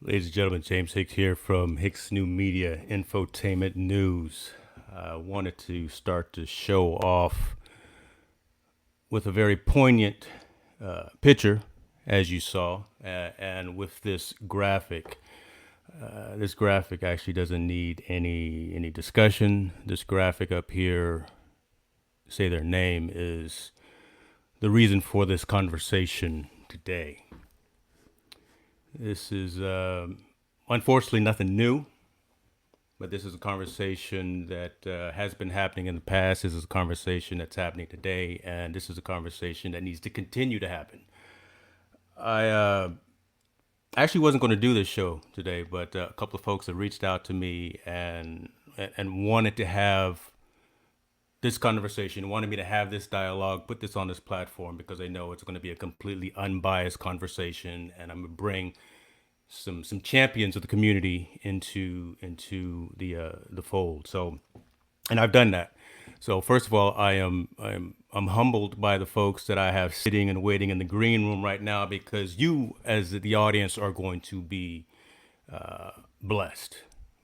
Ladies and gentlemen, James Hicks here from Hicks New Media Infotainment News. I wanted to start the show off with a very poignant picture, as you saw, and with this graphic. This graphic actually doesn't need any discussion. This graphic up here, say their name, is the reason for this conversation today. This is unfortunately nothing new, but this is a conversation that has been happening in the past. This is a conversation that's happening today, and this is a conversation that needs to continue to happen. I actually wasn't going to do this show today, but a couple of folks have reached out to me and wanted to have this conversation, wanted me to have this dialogue, put this on this platform because they know it's going to be a completely unbiased conversation, and I'm going to bring some champions of the community into the fold. So, and I've done that. So first of all, I'm humbled by the folks that I have sitting and waiting in the green room right now, because you, as the audience, are going to be blessed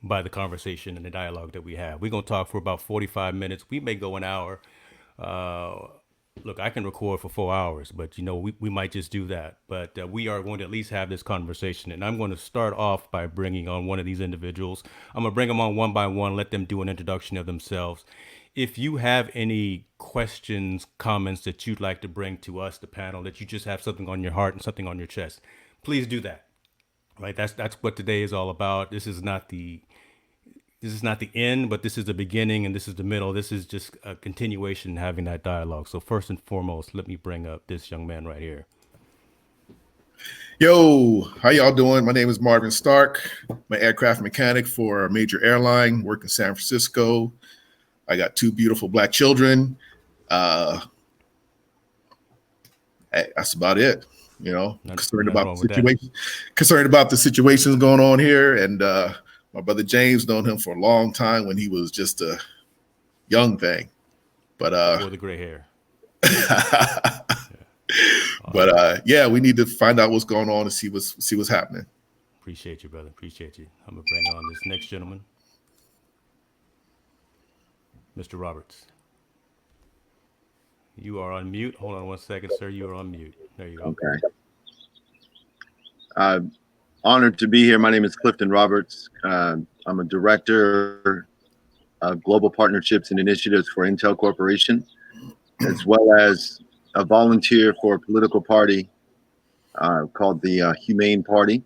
by the conversation and the dialogue that we have. We're going to talk for about 45 minutes. We may go an hour. Look, I can record for 4 hours, but we might just do that. But we are going to at least have this conversation. And I'm going to start off by bringing on one of these individuals. I'm going to bring them on one by one, let them do an introduction of themselves. If you have any questions, comments that you'd like to bring to us, the panel, that you just have something on your heart and something on your chest, please do that. Right? That's what today is all about. This is not the end, but this is the beginning and this is the middle. This is just a continuation, having that dialogue. So first and foremost, let me bring up this young man right here. Yo, how y'all doing? My name is Marvin Stark. I'm an aircraft mechanic for a major airline, work in San Francisco. I got 2 beautiful black children. That's about it. Concerned about the situations going on here. And my brother James, known him for a long time when he was just a young thing. But before the gray hair. But yeah, we need to find out what's going on and see what's happening. Appreciate you, brother. Appreciate you. I'm gonna bring on this next gentleman, Mr. Roberts. You are on mute. Hold on one second, sir. You are on mute. There you go. Okay. Honored to be here. My name is Clifton Roberts. I'm a director of global partnerships and initiatives for Intel Corporation, as well as a volunteer for a political party called the Humane Party,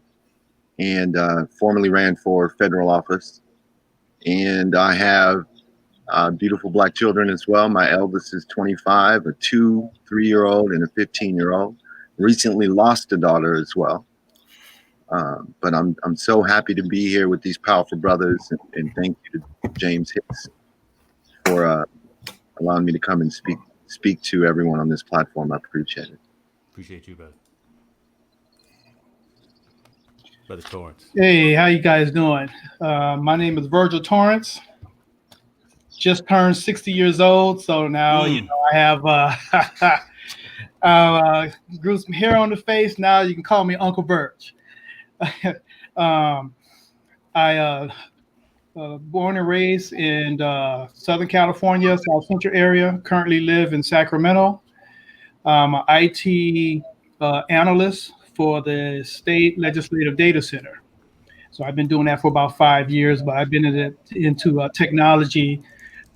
and formerly ran for federal office. And I have beautiful black children as well. My eldest is 25, a 2 3-year-old, and a 15-year-old. Recently lost a daughter as well. But I'm so happy to be here with these powerful brothers, and thank you to James Hicks for allowing me to come and speak to everyone on this platform. I appreciate it. Appreciate you, brother. Brother Torrance. Hey, how you guys doing? My name is Virgil Torrance. Just turned 60 years old, so now I have grew some hair on the face. Now you can call me Uncle Virg. I born and raised in Southern California, South Central area. Currently live in Sacramento. I'm an IT analyst for the State Legislative Data Center. So I've been doing that for about 5 years, but I've been into technology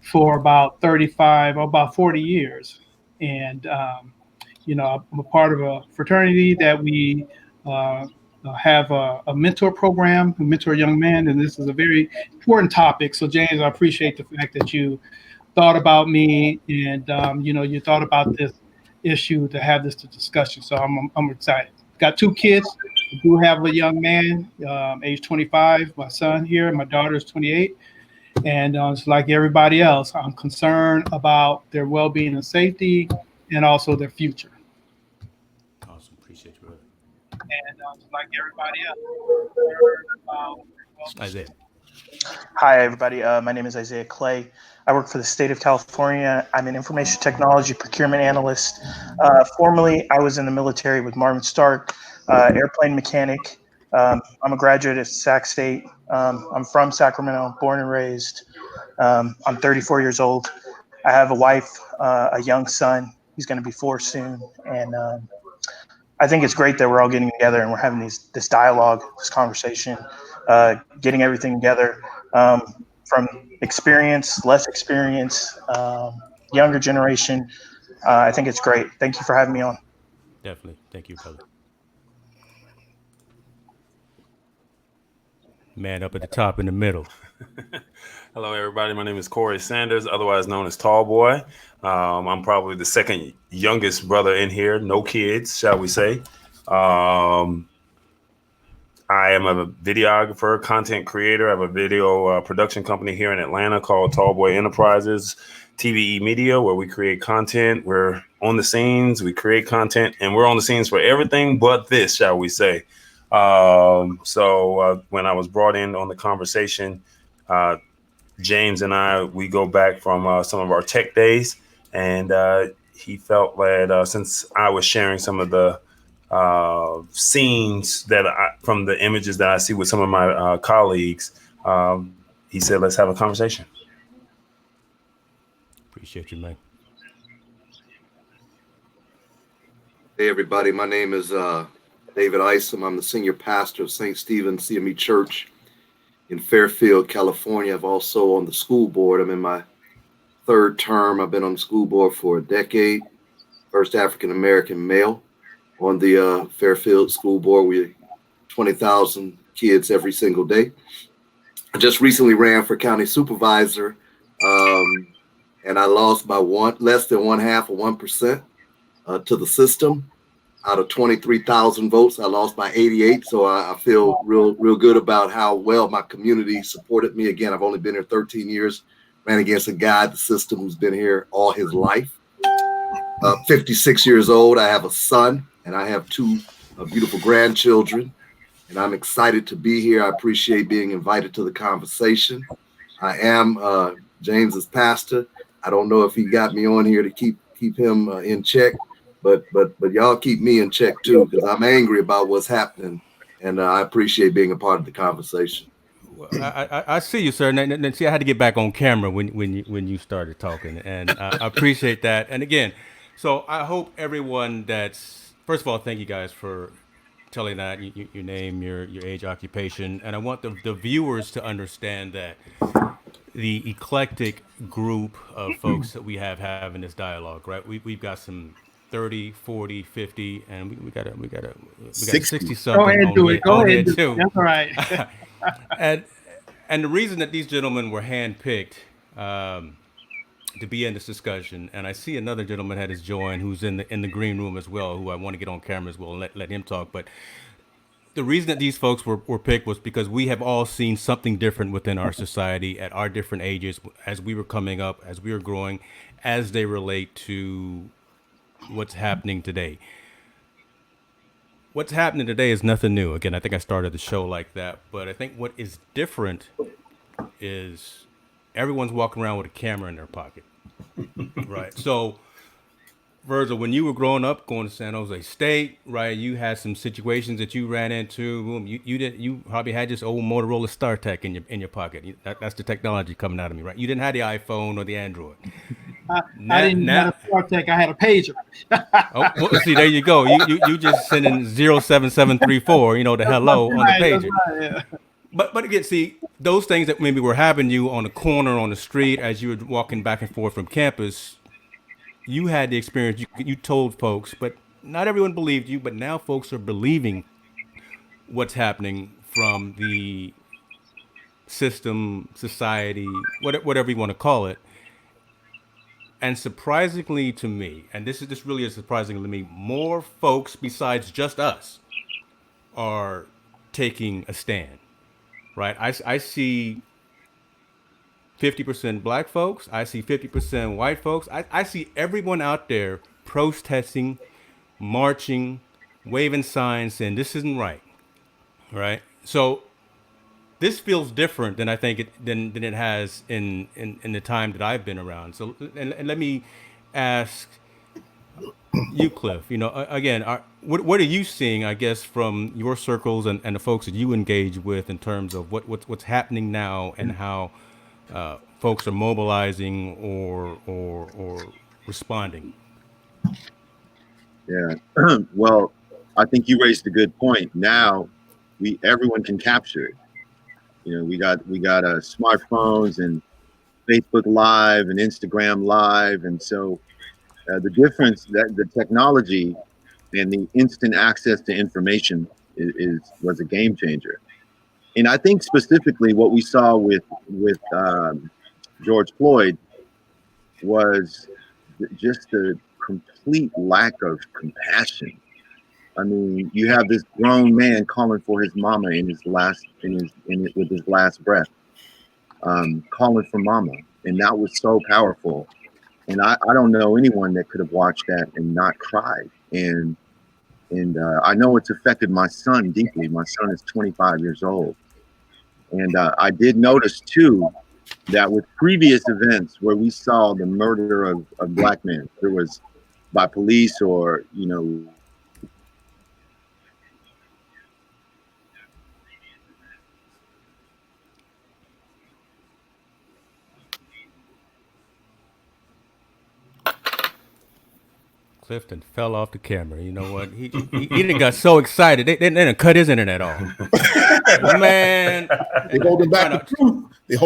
for about 35 or about 40 years. And, I'm a part of a fraternity that we have a mentor program, a mentor young man, and this is a very important topic. So James, I appreciate the fact that you thought about me and, you thought about this issue to have this discussion. So I'm excited. got 2 kids. I do have a young man, age 25, my son here, and my daughter is 28. And it's like everybody else, I'm concerned about their well-being and safety and also their future. Awesome. Appreciate you, brother. And like everybody else, I'm concerned about their well-being. Isaiah. Hi, everybody. My name is Isaiah Clay. I work for the state of California. I'm an information technology procurement analyst. Formerly, I was in the military with Marvin Stark, airplane mechanic. I'm a graduate of Sac State. I'm from Sacramento, born and raised. I'm 34 years old. I have a wife, a young son. He's going to be 4 soon. And I think it's great that we're all getting together and we're having this dialogue, this conversation, getting everything together from experience, less experience, younger generation. I think it's great. Thank you for having me on. Definitely. Thank you, brother. Man up at the top in the middle. Hello, everybody. My name is Corey Sanders, otherwise known as Tall Boy. I'm probably the second youngest brother in here. No kids, shall we say. I am a videographer, content creator. I have a video production company here in Atlanta called Tall Boy Enterprises, TVE Media, where we create content. We're on the scenes, we create content, and we're on the scenes for everything but this, shall we say. So when I was brought in on the conversation, James and I, we go back from some of our tech days, and he felt that since I was sharing some of the scenes that from the images that I see with some of my colleagues, he said, let's have a conversation. Appreciate you, man. Hey, everybody. My name is David Isom. I'm the senior pastor of St. Stephen's CME Church in Fairfield, California. I'm also on the school board. I'm in my 3rd term. I've been on the school board for a decade. First African-American male on the Fairfield school board. We 20,000 kids every single day. I just recently ran for county supervisor, and I lost by less than 0.5% to the system. Out of 23,000 votes, I lost by 88. So I feel real good about how well my community supported me. Again, I've only been here 13 years, ran against a guy, the system, who's been here all his life. 56 years old. I have a son and I have 2 beautiful grandchildren, and I'm excited to be here. I appreciate being invited to the conversation. I am James's pastor. I don't know if he got me on here to keep him in check. But y'all keep me in check too, because I'm angry about what's happening, and I appreciate being a part of the conversation. Well, I see you, sir. And see, I had to get back on camera when you started talking, and I appreciate that. And again, so I hope everyone first of all, thank you guys for telling that your name, your age, occupation, and I want the viewers to understand that the eclectic group of folks that we have having this dialogue, right? We've got some 30, 40, 50, and we got 60 something. Go ahead and do it. Go ahead and do too. it. That's all right. And the reason that these gentlemen were handpicked to be in this discussion, and I see another gentleman had his join who's in the green room as well, who I want to get on camera as well and let him talk. But the reason that these folks were picked was because we have all seen something different within our society at our different ages as we were coming up, as we were growing, as they relate to what's happening today. What's happening today is nothing new. Again, I think I started the show like that, but I think what is different is everyone's walking around with a camera in their pocket, right? So, Virgil, when you were growing up, going to San Jose State, right? You had some situations that you ran into. You probably had this old Motorola StarTech in your pocket. That's the technology coming out of me, right? You didn't have the iPhone or the Android. I didn't have a StarTech. I had a pager. Oh, well, see, there you go. You just sending 07734, the hello on the pager. Right, yeah. But again, see, those things that maybe were happening to you on the corner, on the street, as you were walking back and forth from campus, you had the experience. You told folks, but not everyone believed you. But now folks are believing what's happening from the system, society, whatever you want to call it. And surprisingly to me, and this really is surprising to me, more folks besides just us, are taking a stand, right? I see 50% black folks. I see 50% white folks. I see everyone out there protesting, marching, waving signs, saying this isn't right, right? So this feels different than I think than it has in the time that I've been around. So and let me ask you, Cliff. You know, again, what are you seeing? I guess from your circles and the folks that you engage with in terms of what's happening now and how folks are mobilizing or responding. Yeah. Well, I think you raised a good point. Now, everyone can capture it. You know, we got smartphones and Facebook Live and Instagram Live, and so the difference that the technology and the instant access to information was a game changer. And I think specifically what we saw with George Floyd was just the complete lack of compassion. I mean, you have this grown man calling for his mama with his last breath, calling for mama, and that was so powerful. And I don't know anyone that could have watched that and not cried. And I know it's affected my son deeply. My son is 25 years old, and I did notice too that with previous events where we saw the murder of black men, there was by police or Clifton fell off the camera. You know what? He done got so excited. They done cut his internet off. Man, They hold him back.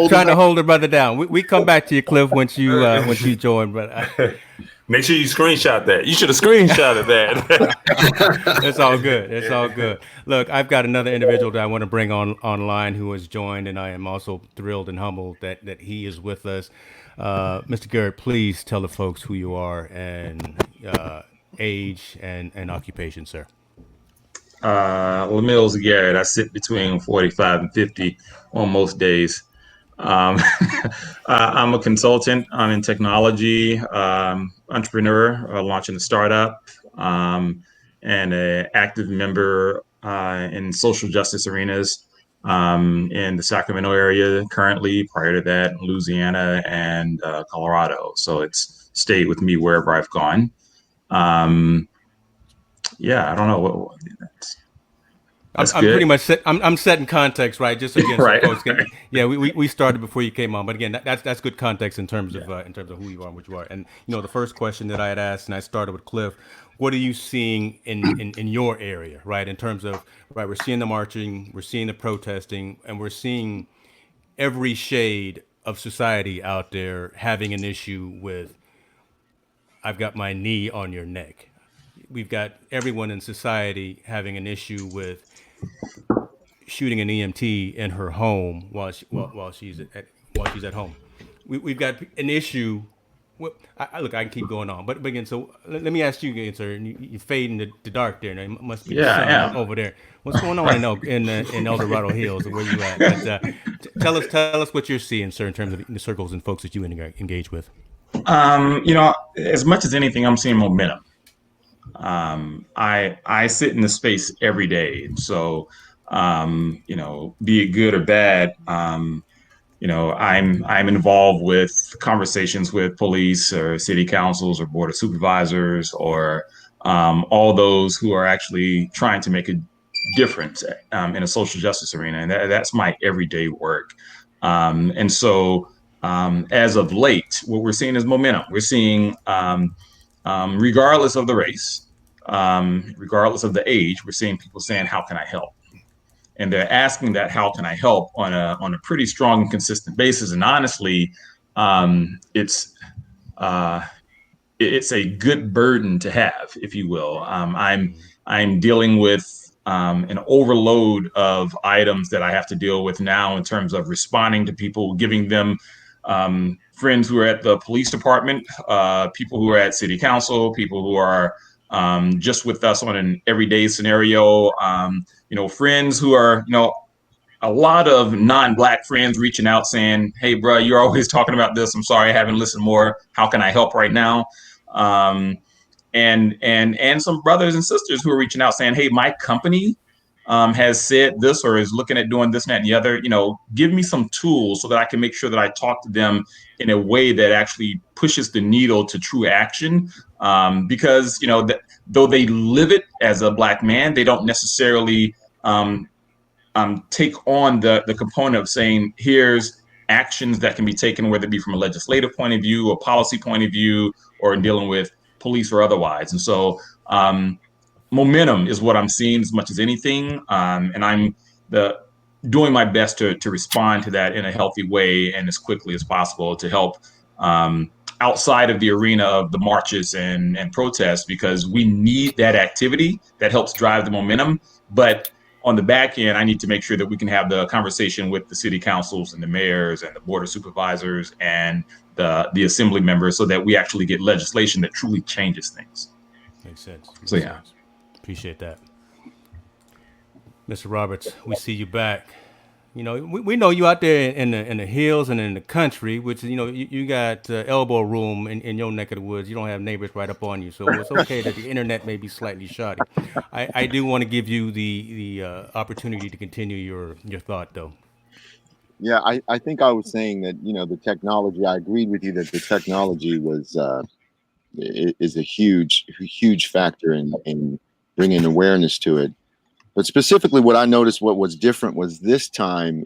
Trying to hold the brother down. We come back to you, Cliff, once you join. But make sure you screenshot that. You should have screenshotted that. It's all good. It's all good. Look, I've got another individual that I want to bring online who has joined, and I am also thrilled and humbled that he is with us. Mr. Garrett, please tell the folks who you are and age and occupation, sir. LaMills Garrett. I sit between 45 and 50 on most days. I'm a consultant. I'm in technology, entrepreneur, launching a startup, and an active member in social justice arenas in the Sacramento area currently. Prior to that, Louisiana and Colorado. So it's stayed with me wherever I've gone. Yeah, I don't know. I'm pretty much set. I'm setting context, right? Just again, so right, folks can. Right. Yeah, we started before you came on, but again, that's good context in terms of who you are and what you are. And the first question that I had asked, and I started with Cliff, what are you seeing in your area, right? In terms of we're seeing the marching, we're seeing the protesting, and we're seeing every shade of society out there having an issue with, I've got my knee on your neck. We've got everyone in society having an issue with shooting an EMT in her home while she's at home. We've got an issue. Look, I can keep going on, but again, so let me ask you again, sir. And you fade in the dark there. Now, it must be the sun over there. What's going on in El Dorado Hills? Where you at? But, tell us what you're seeing, sir, in terms of the circles and folks that you engage with. As much as anything, I'm seeing momentum. I sit in the space every day, so be it good or bad. I'm involved with conversations with police or city councils or board of supervisors or all those who are actually trying to make a difference in a social justice arena, and that's my everyday work. And so, as of late, what we're seeing is momentum. We're seeing, regardless of the race, regardless of the age, we're seeing people saying, "How can I help?" And they're asking that, "How can I help?" on a pretty strong and consistent basis. And honestly, it's a good burden to have, if you will. I'm dealing with an overload of items that I have to deal with now in terms of responding to people, giving them friends who are at the police department, people who are at city council, people who are just with us on an everyday scenario. Friends who are, a lot of non-Black friends reaching out saying, "Hey, bro, you're always talking about this. I'm sorry, I haven't listened more. How can I help right now?" And some brothers and sisters who are reaching out saying, "Hey, my company has said this or is looking at doing this, and that, and the other. Give me some tools so that I can make sure that I talk to them in a way that actually pushes the needle to true action." Because though they live it as a Black man, they don't necessarily take on the component of saying, here's actions that can be taken, whether it be from a legislative point of view, a policy point of view, or in dealing with police or otherwise. And so momentum is what I'm seeing as much as anything. And I'm doing my best to respond to that in a healthy way and as quickly as possible to help outside of the arena of the marches and protests, because we need that activity that helps drive the momentum. But on the back end, I need to make sure that we can have the conversation with the city councils and the mayors and the board of supervisors and the assembly members so that we actually get legislation that truly changes things. Makes sense. So, yeah. Appreciate that. Mr. Roberts, we see you back. We know you out there in the hills and in the country, which, you got elbow room in your neck of the woods. You don't have neighbors right up on you. So it's okay that the internet may be slightly shoddy. I do want to give you the opportunity to continue your thought, though. Yeah, I think I was saying that, the technology, I agreed with you that the technology is a huge factor in bringing awareness to it. But specifically what I noticed, what was different was this time,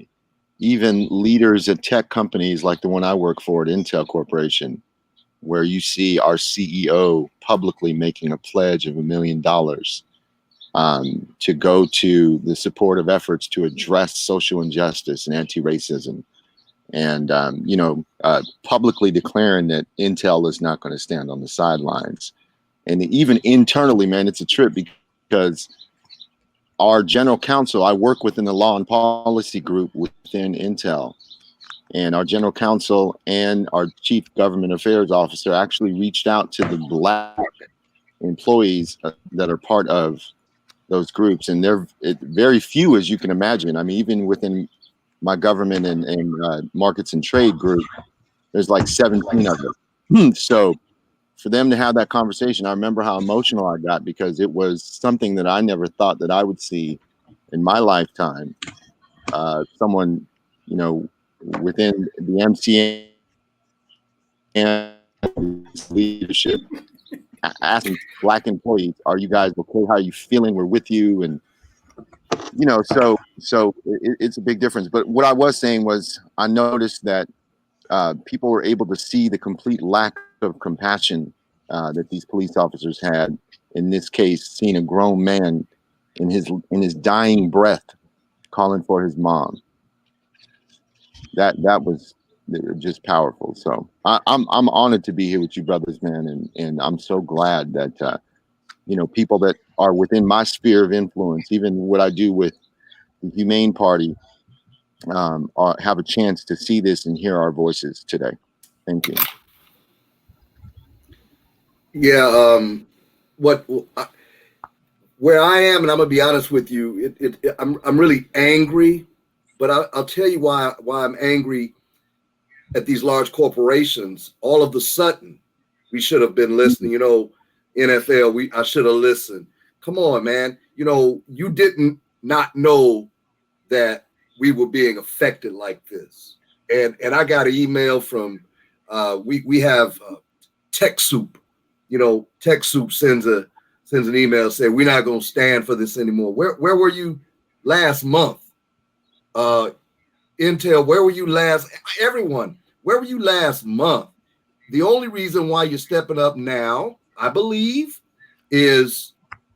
even leaders at tech companies like the one I work for at Intel Corporation, where you see our CEO publicly making a pledge of $1 million to go to the supportive efforts to address social injustice and anti-racism. And, publicly declaring that Intel is not going to stand on the sidelines. And even internally, man, it's a trip because our general counsel, I work within the law and policy group within Intel, and our general counsel and our chief government affairs officer actually reached out to the Black employees that are part of those groups. And they're very few, as you can imagine. I mean, even within my government and markets and trade group, there's like 17 of them. So for them to have that conversation, I remember how emotional I got because it was something that I never thought that I would see in my lifetime. Someone, within the MCN leadership asking Black employees, "Are you guys okay? How are you feeling? We're with you." And so it's a big difference. But what I was saying was, I noticed that people were able to see the complete lack of compassion that these police officers had. In this case, seeing a grown man in his dying breath calling for his mom. That was just powerful. So I'm honored to be here with you, brothers, man, and I'm so glad that people that are within my sphere of influence, even what I do with the Humane Party, have a chance to see this and hear our voices today. Thank you. Yeah, where I am, and I'm gonna be honest with you, I'm really angry, but I'll tell you why I'm angry at these large corporations. All of a sudden, we should have been listening. NFL, I should have listened. Come on, man. You didn't not know that we were being affected like this. And I got an email from we have TechSoup. TechSoup sends an email saying we're not going to stand for this anymore. Where were you last month? Intel, where were you last? Everyone, where were you last month? The only reason why you're stepping up now, I believe, is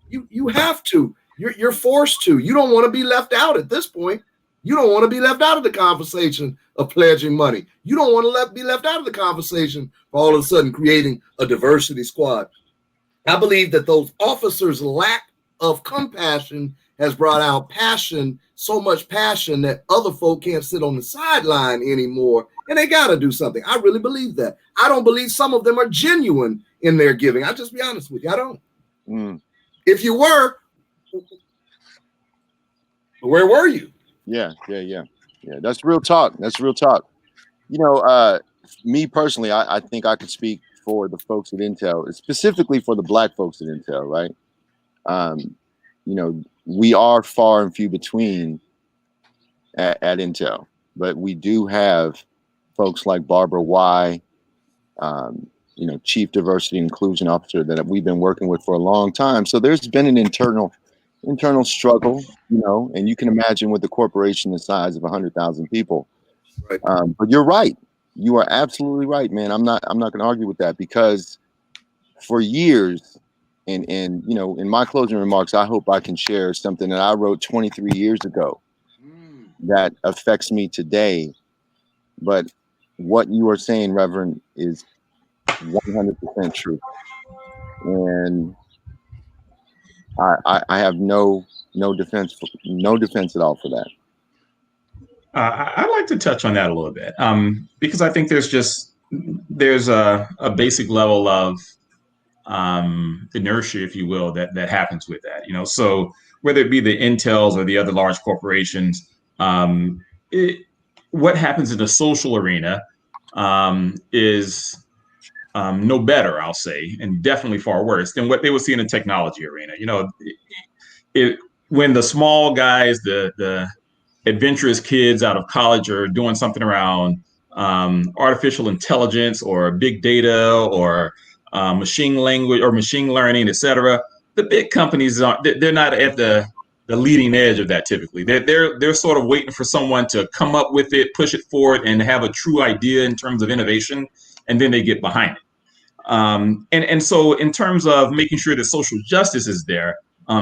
you have to. You're forced to. You don't want to be left out at this point. You don't want to be left out of the conversation of pledging money. You don't want to be left out of the conversation for all of a sudden creating a diversity squad. I believe that those officers' lack of compassion has brought out passion, so much passion that other folk can't sit on the sideline anymore, and they got to do something. I really believe that. I don't believe some of them are genuine in their giving. I'll just be honest with you. I don't. If you were, where were you? Yeah. That's real talk. You know, me personally, I think I could speak for the folks at Intel, specifically for the Black folks at Intel, right? You know, we are far and few between at Intel, but we do have folks like Barbara Y, you know, Chief Diversity and Inclusion Officer that we've been working with for a long time. So there's been an internal struggle, you know, and you can imagine with a corporation the size of 100,000 people. Right. But you're right. You are absolutely right, man. I'm not going to argue with that, because for years, and you know, in my closing remarks, I hope I can share something that I wrote 23 years ago that affects me today. But what you are saying, Reverend, is 100% true, and I have no defense at all for that. I'd like to touch on that a little bit, because I think there's a basic level of inertia, if you will, that happens with that. You know, so whether it be the Intels or the other large corporations, what happens in the social arena is no better, I'll say, and definitely far worse than what they would see in the technology arena. You know, when the small guys, the adventurous kids out of college are doing something around artificial intelligence or big data or machine language or machine learning, et cetera, the big companies they're not at the leading edge of that typically. They're sort of waiting for someone to come up with it, push it forward, and have a true idea in terms of innovation, and then they get behind it. And so in terms of making sure that social justice is there,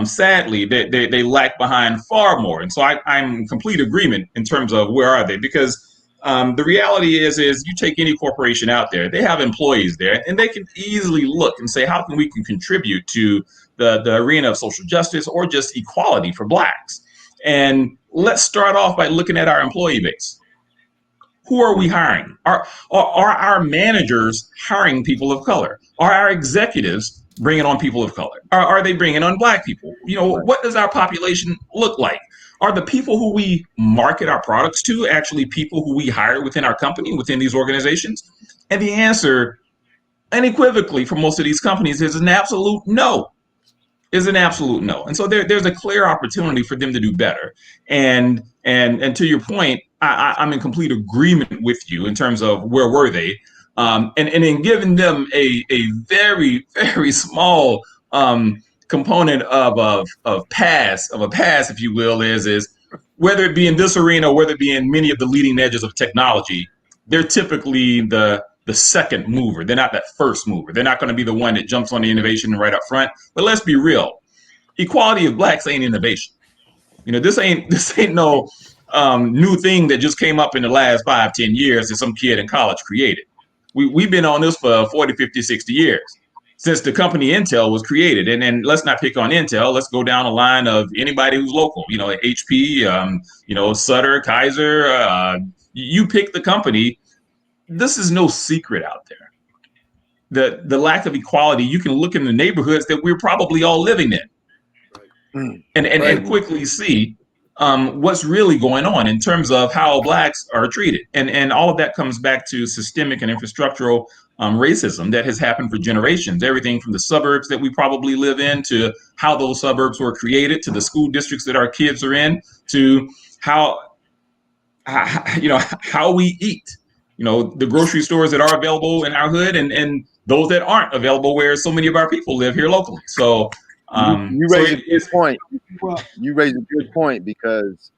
sadly, they lag behind far more. And so I'm in complete agreement in terms of where are they, because the reality is you take any corporation out there, they have employees there, and they can easily look and say, how can we contribute to the arena of social justice or just equality for Blacks? And let's start off by looking at our employee base. Who are we hiring? Are our managers hiring people of color? Are our executives bringing on people of color? Are they bringing on Black people? You know, what does our population look like? Are the people who we market our products to actually people who we hire within our company, within these organizations? And the answer, unequivocally, for most of these companies is an absolute no. And so there's a clear opportunity for them to do better. And to your point, I'm in complete agreement with you in terms of where were they, and in giving them a very very small component of a pass, if you will, is whether it be in this arena or whether it be in many of the leading edges of technology, they're typically the second mover. They're not that first mover. They're not going to be the one that jumps on the innovation right up front. But let's be real. Equality of Blacks ain't innovation. You know, this ain't no new thing that just came up in the last 5-10 years that some kid in college created. We've been on this for 40, 50, 60 years since the company Intel was created. And let's not pick on Intel. Let's go down a line of anybody who's local. You know, HP, you know, Sutter, Kaiser. You pick the company. This is no secret out there. The lack of equality, you can look in the neighborhoods that we're probably all living in and quickly see what's really going on in terms of how Blacks are treated. And all of that comes back to systemic and infrastructural racism that has happened for generations. Everything from the suburbs that we probably live in, to how those suburbs were created, to the school districts that our kids are in, to how you know, how we eat. You know, the grocery stores that are available in our hood, and those that aren't available where so many of our people live here locally. So you raise a good point. You raise a good point, because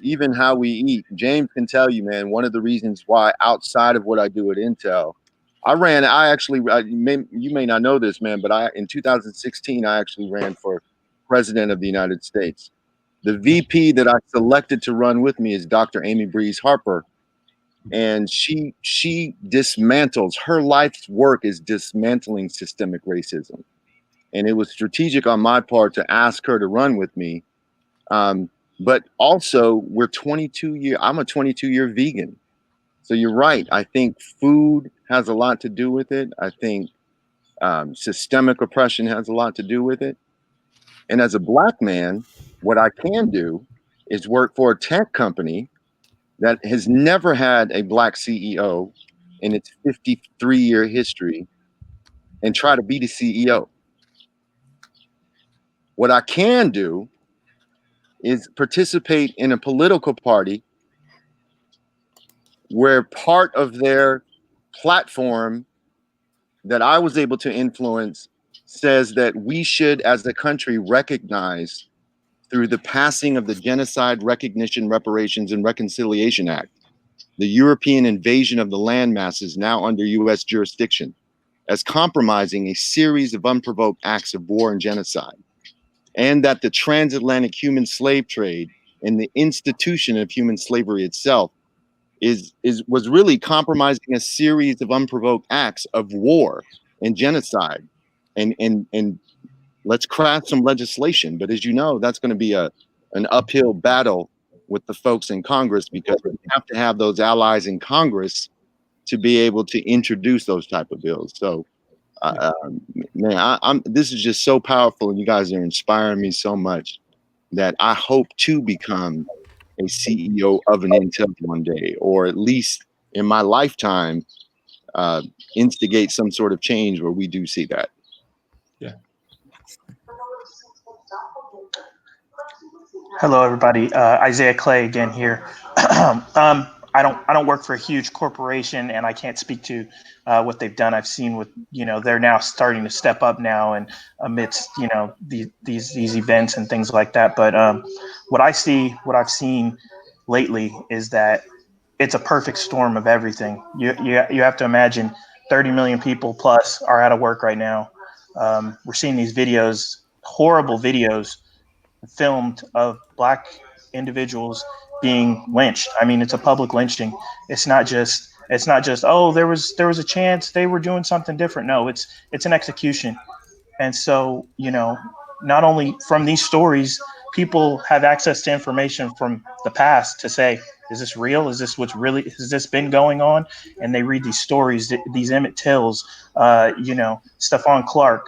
even how we eat, James can tell you, man, one of the reasons why outside of what I do at Intel, you may not know this, man, but in 2016, I actually ran for president of the United States. The VP that I selected to run with me is Dr. Amy Breeze Harper. And she dismantles, her life's work is dismantling systemic racism. And it was strategic on my part to ask her to run with me. But also I'm a 22-year vegan. So you're right. I think food has a lot to do with it. I think Systemic oppression has a lot to do with it. And as a Black man, what I can do is work for a tech company that has never had a Black CEO in its 53-year history and try to be the CEO. What I can do is participate in a political party where part of their platform that I was able to influence says that we should, as a country, recognize through the passing of the Genocide Recognition, Reparations, and Reconciliation Act, the European invasion of the land masses now under US jurisdiction, as compromising a series of unprovoked acts of war and genocide, and that the transatlantic human slave trade and the institution of human slavery itself was really compromising a series of unprovoked acts of war and genocide. And let's craft some legislation. But as you know, that's going to be an uphill battle with the folks in Congress, because we have to have those allies in Congress to be able to introduce those type of bills. So, man, this is just so powerful, and you guys are inspiring me so much that I hope to become a CEO of an Intel one day, or at least in my lifetime, instigate some sort of change where we do see that. Yeah. Hello, everybody. Isaiah Clay again here. I don't work for a huge corporation, and I can't speak to what they've done. I've seen what they're now starting to step up now, and amidst these events and things like that. But what I've seen lately is that it's a perfect storm of everything. You have to imagine 30 million people plus are out of work right now. We're seeing these videos, horrible videos, filmed of Black individuals being lynched. I mean, it's a public lynching. It's not just oh, there was a chance they were doing something different. No, it's an execution. And so, not only from these stories, people have access to information from the past to say, is this real? Is this has this been going on? And they read these stories, these Emmett Tills, Stephon Clark,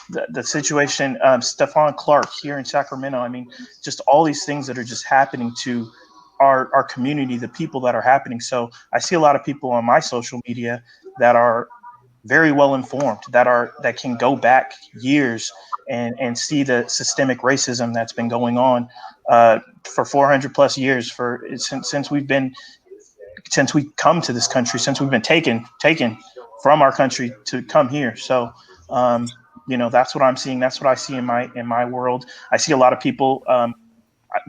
the situation, Stephon Clark here in Sacramento. I mean, just all these things that are just happening to our community, the people that are happening. So I see a lot of people on my social media that are very well informed, that can go back years and see the systemic racism that's been going on for 400 plus years, since we come to this country, since we've been taken from our country to come here. So that's what I'm seeing. That's what I see in my world. I see a lot of people,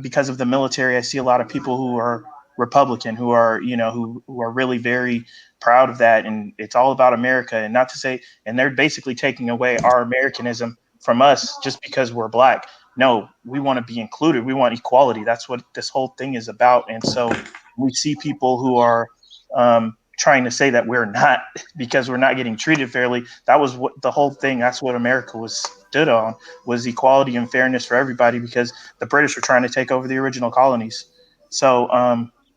because of the military, I see a lot of people who are Republican, who are who are really very proud of that, and it's all about America. And not to say, and they're basically taking away our Americanism from us just because we're Black. No, we want to be included. We want equality. That's what this whole thing is about. And so we see people who are trying to say that we're not, because we're not getting treated fairly. That was what the whole thing. That's what America was stood on, was equality and fairness for everybody, because the British were trying to take over the original colonies. So,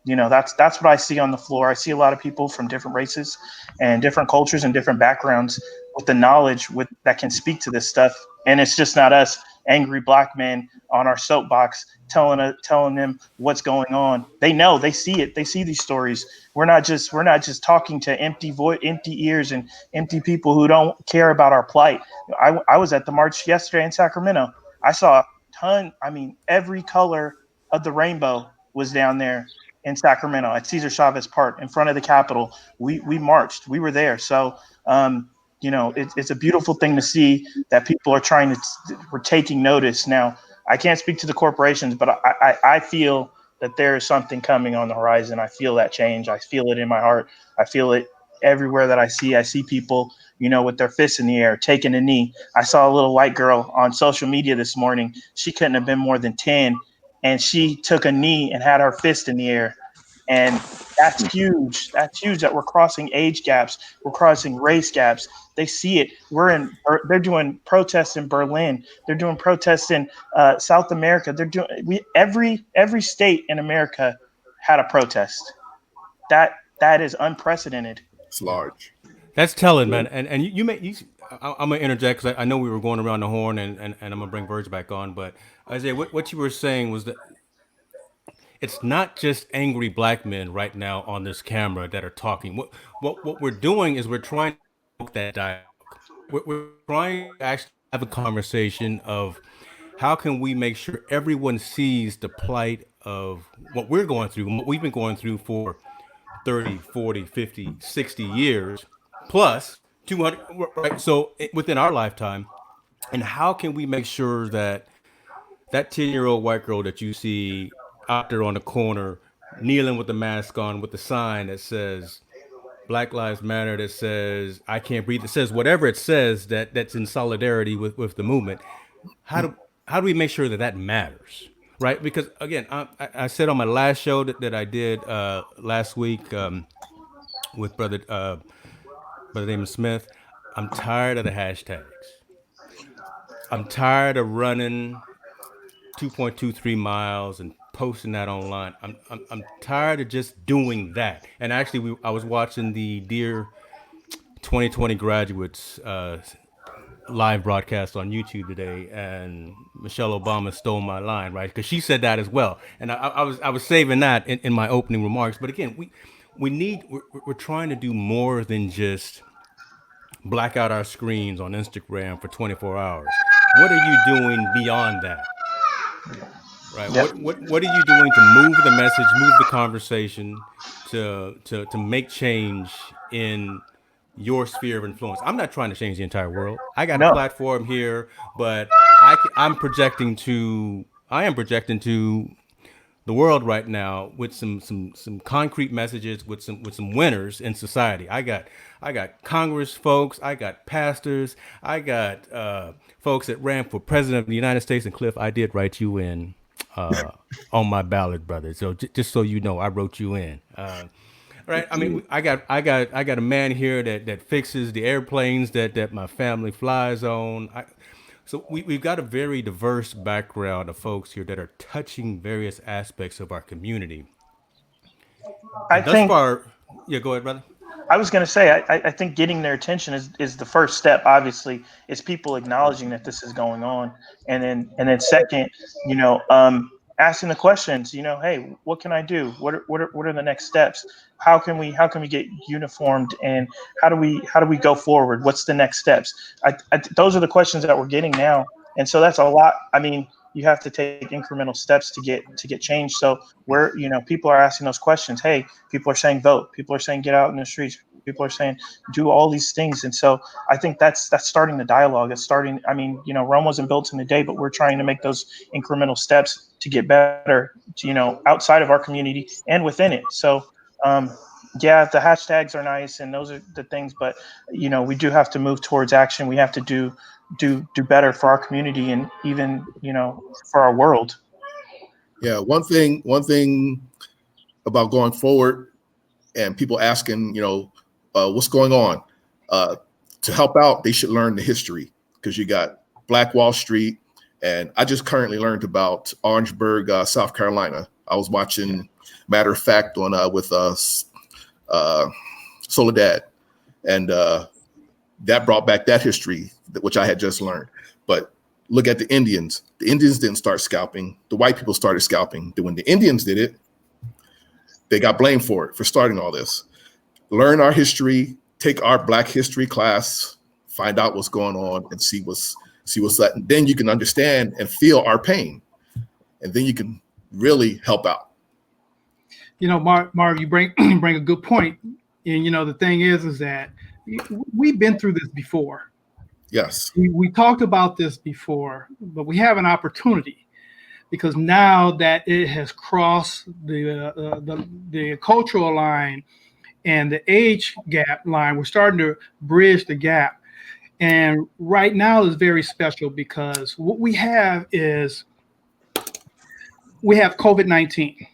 that's what I see on the floor. I see a lot of people from different races and different cultures and different backgrounds with the knowledge that can speak to this stuff. And it's just not us angry Black men on our soapbox telling them what's going on. They know, they see it. They see these stories. We're not just talking to empty ears and empty people who don't care about our plight. I was at the march yesterday in Sacramento. I saw every color of the rainbow was down there in Sacramento at Cesar Chavez Park in front of the Capitol. We marched. We were there. So, it's a beautiful thing to see that people are we're taking notice. Now, I can't speak to the corporations, but I feel that there is something coming on the horizon. I feel that change. I feel it in my heart. I feel it everywhere that I see. I see people, with their fists in the air, taking a knee. I saw a little white girl on social media this morning. She couldn't have been more than 10, and she took a knee and had her fist in the air. And that's huge. That's huge, that we're crossing age gaps. We're crossing race gaps. They see it. They're doing protests in Berlin. They're doing protests in South America. Every state in America had a protest. That is unprecedented. It's large. That's telling, man. And I'm gonna interject because I know we were going around the horn, and I'm gonna bring Verge back on. But Isaiah, what you were saying was that it's not just angry black men right now on this camera that are talking. What we're doing is we're trying to provoke that dialogue. We're trying to actually have a conversation of how can we make sure everyone sees the plight of what we're going through and what we've been going through for 30, 40, 50, 60 years plus 200, right? So within our lifetime, and how can we make sure that that 10-year-old white girl that you see out there on the corner kneeling with the mask on with the sign that says Black Lives Matter, that says I can't breathe, that says whatever it says that's in solidarity with the movement, how do we make sure that that matters, right? Because again, I said on my last show that I did last week with brother Damon Smith, I'm tired of the hashtags. I'm tired of running 2.23 miles and posting that online. I'm tired of just doing that. And actually, I was watching the Dear 2020 Graduates live broadcast on YouTube today, and Michelle Obama stole my line, right? Because she said that as well. And I was saving that in my opening remarks. But again, we're trying to do more than just black out our screens on Instagram for 24 hours. What are you doing beyond that? Right. Yep. What are you doing to move the message, move the conversation, to make change in your sphere of influence? I'm not trying to change the entire world. I got a No. platform here, but I am projecting to the world right now with some concrete messages, with some winners in society. I got Congress folks, I got pastors, I got folks that ran for president of the United States. And Cliff, I did write you in on my ballot, brother. So just so you know, I wrote you in. Right. I mean, I got a man here that fixes the airplanes that my family flies on. So we've got a very diverse background of folks here that are touching various aspects of our community. I And thus think far, yeah, go ahead, brother. I was going to say, I think getting their attention is the first step. Obviously, is people acknowledging that this is going on, and then second, asking the questions. Hey, what can I do? What are the next steps? How can we get uniformed, and how do we go forward? What's the next steps? Those are the questions that we're getting now, and so that's a lot. I mean, you have to take incremental steps to get change. So people are asking those questions. Hey, people are saying vote. People are saying get out in the streets. People are saying do all these things. And so I think that's starting the dialogue. It's starting. I mean, Rome wasn't built in a day, but we're trying to make those incremental steps to get better, outside of our community and within it. So, yeah, the hashtags are nice and those are the things, but we do have to move towards action. We have to do better for our community and even for our world. Yeah, one thing about going forward and people asking, what's going on? To help out, they should learn the history, because you got Black Wall Street, and I just currently learned about Orangeburg, South Carolina. I was watching Matter of Fact on with Soledad, and that brought back that history, which I had just learned. But look at the Indians. The Indians didn't start scalping. The white people started scalping. Then when the Indians did it, they got blamed for it, for starting all this. Learn our history, take our Black history class, find out what's going on, and see what's that. And then you can understand and feel our pain, and then you can really help out. Marv, you bring a good point. And the thing is that we've been through this before. Yes. We talked about this before, but we have an opportunity, because now that it has crossed the cultural line and the age gap line, we're starting to bridge the gap. And right now is very special, because what we have is we have COVID-19.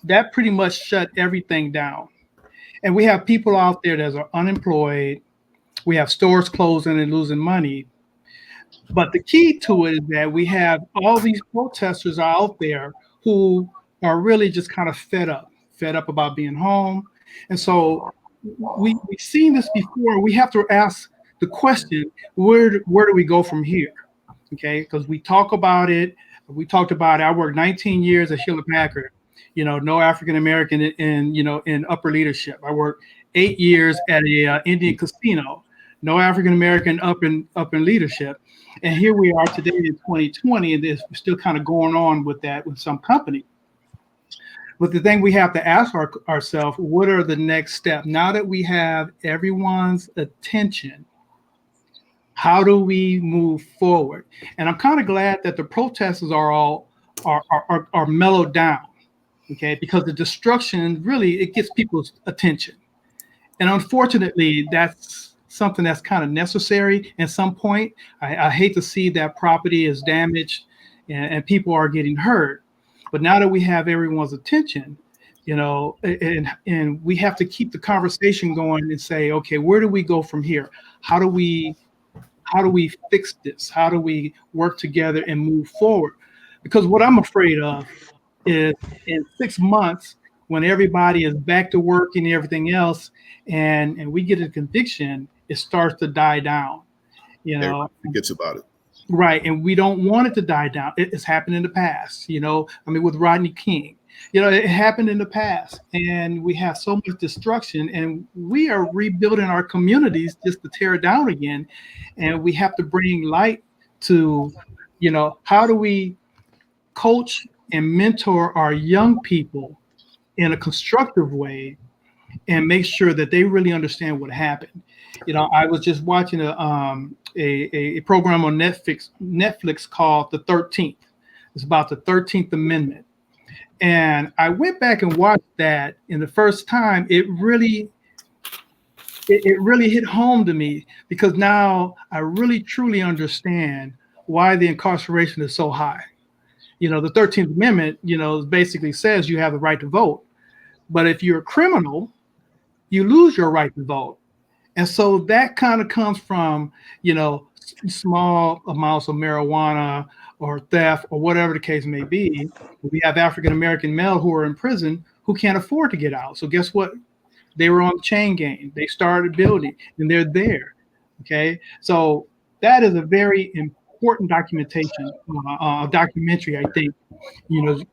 That pretty much shut everything down. And we have people out there that are unemployed. We have stores closing and losing money. But the key to it is that we have all these protesters out there who are really just kind of fed up about being home. And so we've seen this before. We have to ask the question, where do we go from here? Okay, because we talk about it. We talked about it. I worked 19 years at Hewlett Packard. No African American in upper leadership. I worked 8 years at a Indian casino. No African American up in leadership. And here we are today in 2020, and we're still kind of going on with that with some company. But the thing we have to ask ourselves, what are the next steps? Now that we have everyone's attention, how do we move forward? And I'm kind of glad that the protesters are mellowed down, okay? Because the destruction really, it gets people's attention. And unfortunately, that's something that's kind of necessary at some point. I hate to see that property is damaged and people are getting hurt. But now that we have everyone's attention, and we have to keep the conversation going and say, okay, where do we go from here? How do we fix this? How do we work together and move forward? Because what I'm afraid of is in 6 months, when everybody is back to work and everything else, and we get a conviction, it starts to die down. Everybody forgets about it. Right, and we don't want it to die down. It's happened in the past, with Rodney King. It happened in the past, and we have so much destruction, and we are rebuilding our communities just to tear it down again. And we have to bring light to, how do we coach and mentor our young people in a constructive way and make sure that they really understand what happened. I was just watching a program on Netflix called The 13th. It's about the 13th Amendment. And I went back and watched that, and the first time it really hit home to me, because now I really truly understand why the incarceration is so high. The 13th Amendment, basically says you have the right to vote. But if you're a criminal, you lose your right to vote. And so that kind of comes from, small amounts of marijuana or theft or whatever the case may be. We have African-American male who are in prison who can't afford to get out. So guess what? They were on the chain gang. They started building, and they're there. Okay. So that is a very important documentary, I think,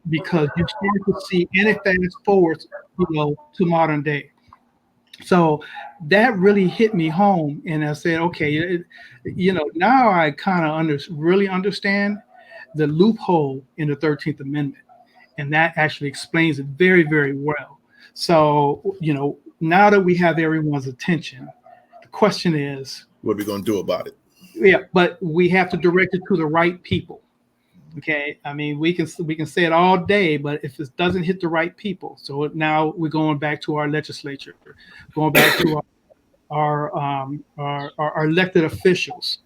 because you start to see, and it fast forwards, to modern day. So that really hit me home, and I said, okay, now I kind of really understand the loophole in the 13th Amendment, and that actually explains it very, very well. So, now that we have everyone's attention, the question is, what are we going to do about it? Yeah, but we have to direct it to the right people. Okay, I mean, we can say it all day, but if it doesn't hit the right people, so now we're going back to our legislature, going back to our elected officials,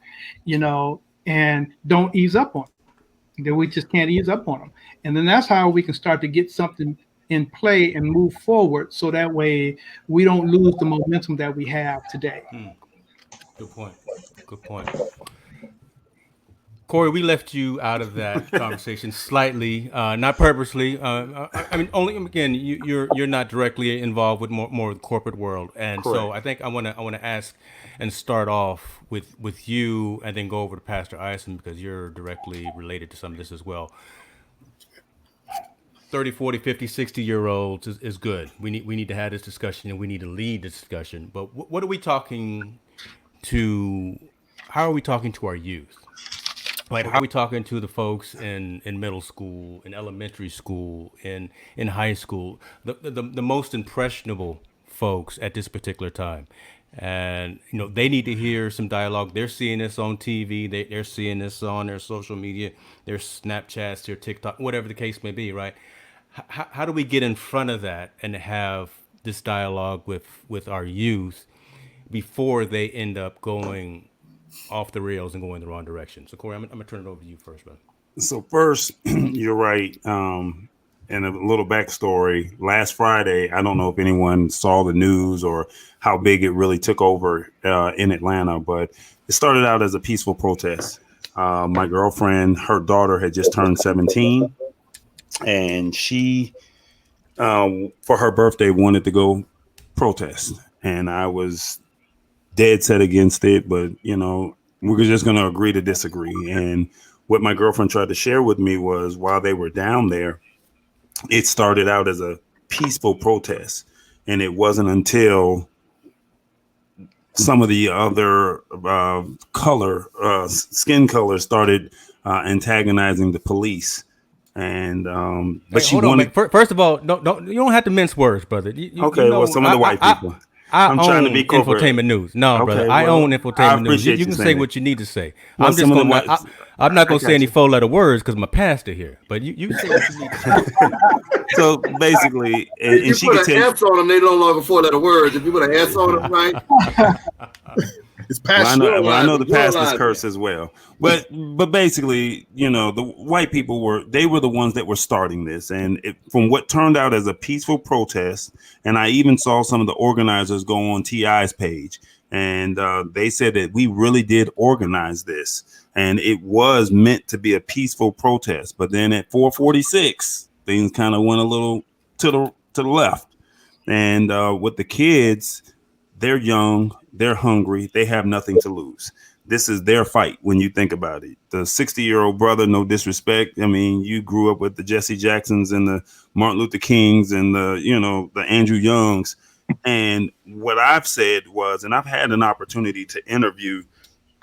and don't ease up on them. Then we just can't ease up on them, and then that's how we can start to get something in play and move forward, so that way we don't lose the momentum that we have today. Good point. Good point. Corey, we left you out of that conversation slightly, not purposely. I mean, only again, you're not directly involved with more of the corporate world, and Correct. So I think I want to ask and start off with you, and then go over to Pastor Eisen, because you're directly related to some of this as well. 30, 40, 50, 60-year-olds is good. We need to have this discussion, and we need to lead the discussion. But what are we talking to? How are we talking to our youth? Like, how are we talking to the folks in middle school, in elementary school, in high school, the most impressionable folks at this particular time? And, they need to hear some dialogue. They're seeing this on TV. They're seeing this on their social media, their Snapchats, their TikTok, whatever the case may be, right? How do we get in front of that and have this dialogue with our youth before they end up going off the rails and going the wrong direction? So Corey, I'm gonna turn it over to you first, man. So first, you're right. And a little backstory. Last Friday, I don't know if anyone saw the news or how big it really took over in Atlanta, but it started out as a peaceful protest. My girlfriend, her daughter had just turned 17, and she, for her birthday, wanted to go protest. And I was dead set against it, but we're just going to agree to disagree. And what my girlfriend tried to share with me was while they were down there, it started out as a peaceful protest, and it wasn't until some of the other skin color started antagonizing the police. And but Hey, she hold on, wanted. man. First of all, don't you don't have to mince words, brother. Okay, well, some of the white people. I'm trying to own be covert. infotainment news. No, brother, Okay, I well, own I infotainment news. appreciate You you can say saying what you need to say. Well, I'm just some of the gonna. white- I'm not I gonna got say any you. 4-letter words because my pastor here. But you say what you need to say. So basically, If and you she put could an tell. S on them, they no longer 4-letter words. If you put an S on them, right? It's Well, passion. I know the pastors You're curse as well, but basically, the white people were the ones that were starting this, and from what turned out as a peaceful protest, and I even saw some of the organizers go on TI's page, and they said that we really did organize this, and it was meant to be a peaceful protest, but then at 4:46, things kind of went a little to the left, and with the kids. They're young, they're hungry, they have nothing to lose. This is their fight when you think about it. The 60-year-old brother, no disrespect. I mean, you grew up with the Jesse Jacksons and the Martin Luther Kings and the Andrew Youngs. And what I've said was, and I've had an opportunity to interview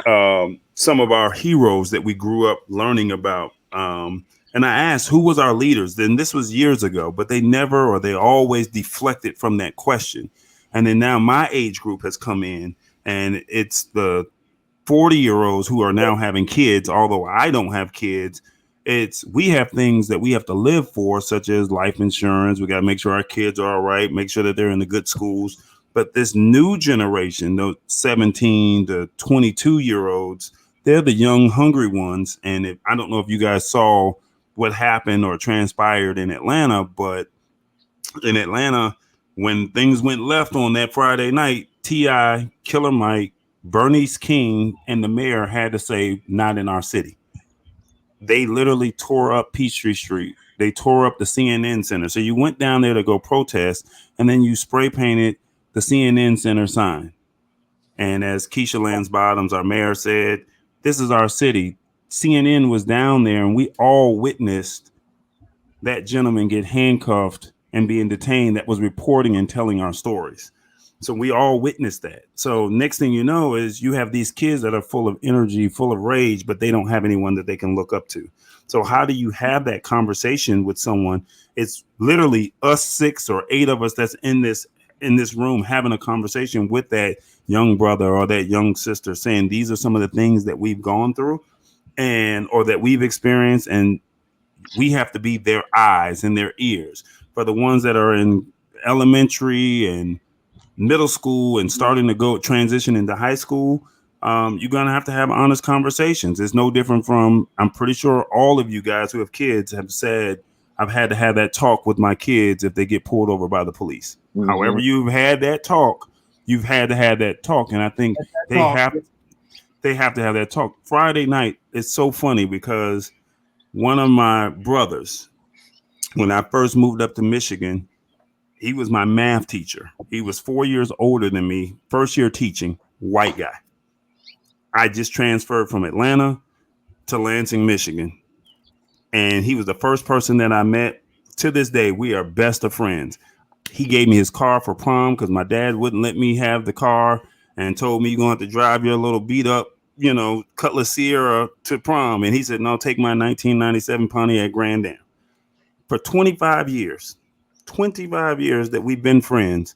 some of our heroes that we grew up learning about. And I asked who was our leaders. Then this was years ago, but they always deflected from that question. And then now my age group has come in, and it's the 40-year-olds who are now having kids. Although I don't have kids, we have things that we have to live for, such as life insurance. We got to make sure our kids are all right, make sure that they're in the good schools. But this new generation, those 17 to 22-year-olds, they're the young, hungry ones. And I don't know if you guys saw what happened or transpired in Atlanta, but in Atlanta, when things went left on that Friday night, T.I., Killer Mike, Bernice King, and the mayor had to say, not in our city. They literally tore up Peachtree Street. They tore up the CNN Center. So you went down there to go protest, and then you spray painted the CNN Center sign. And as Keisha Lance Bottoms, our mayor, said, this is our city. CNN was down there, and we all witnessed that gentleman get handcuffed and being detained that was reporting and telling our stories. So we all witnessed that. So next thing you know is you have these kids that are full of energy, full of rage, but they don't have anyone that they can look up to. So how do you have that conversation with someone? It's literally us 6 or 8 of us that's in this room having a conversation with that young brother or that young sister, saying these are some of the things that we've gone through or that we've experienced, and we have to be their eyes and their ears. For the ones that are in elementary and middle school and starting to go transition into high school, you're going to have honest conversations. It's no different from, I'm pretty sure all of you guys who have kids have said, I've had to have that talk with my kids if they get pulled over by the police. Mm-hmm. However you've had that talk, you've had to have that talk. And I think they have to have that talk. Friday night, it's so funny because one of my brothers, when I first moved up to Michigan, he was my math teacher. He was 4 years older than me, first year teaching, white guy. I just transferred from Atlanta to Lansing, Michigan. And he was the first person that I met. To this day, we are best of friends. He gave me his car for prom because my dad wouldn't let me have the car and told me you're going to have to drive your little beat up, Cutlass Sierra to prom. And he said, no, take my 1997 Pontiac Grand Am. For 25 years that we've been friends,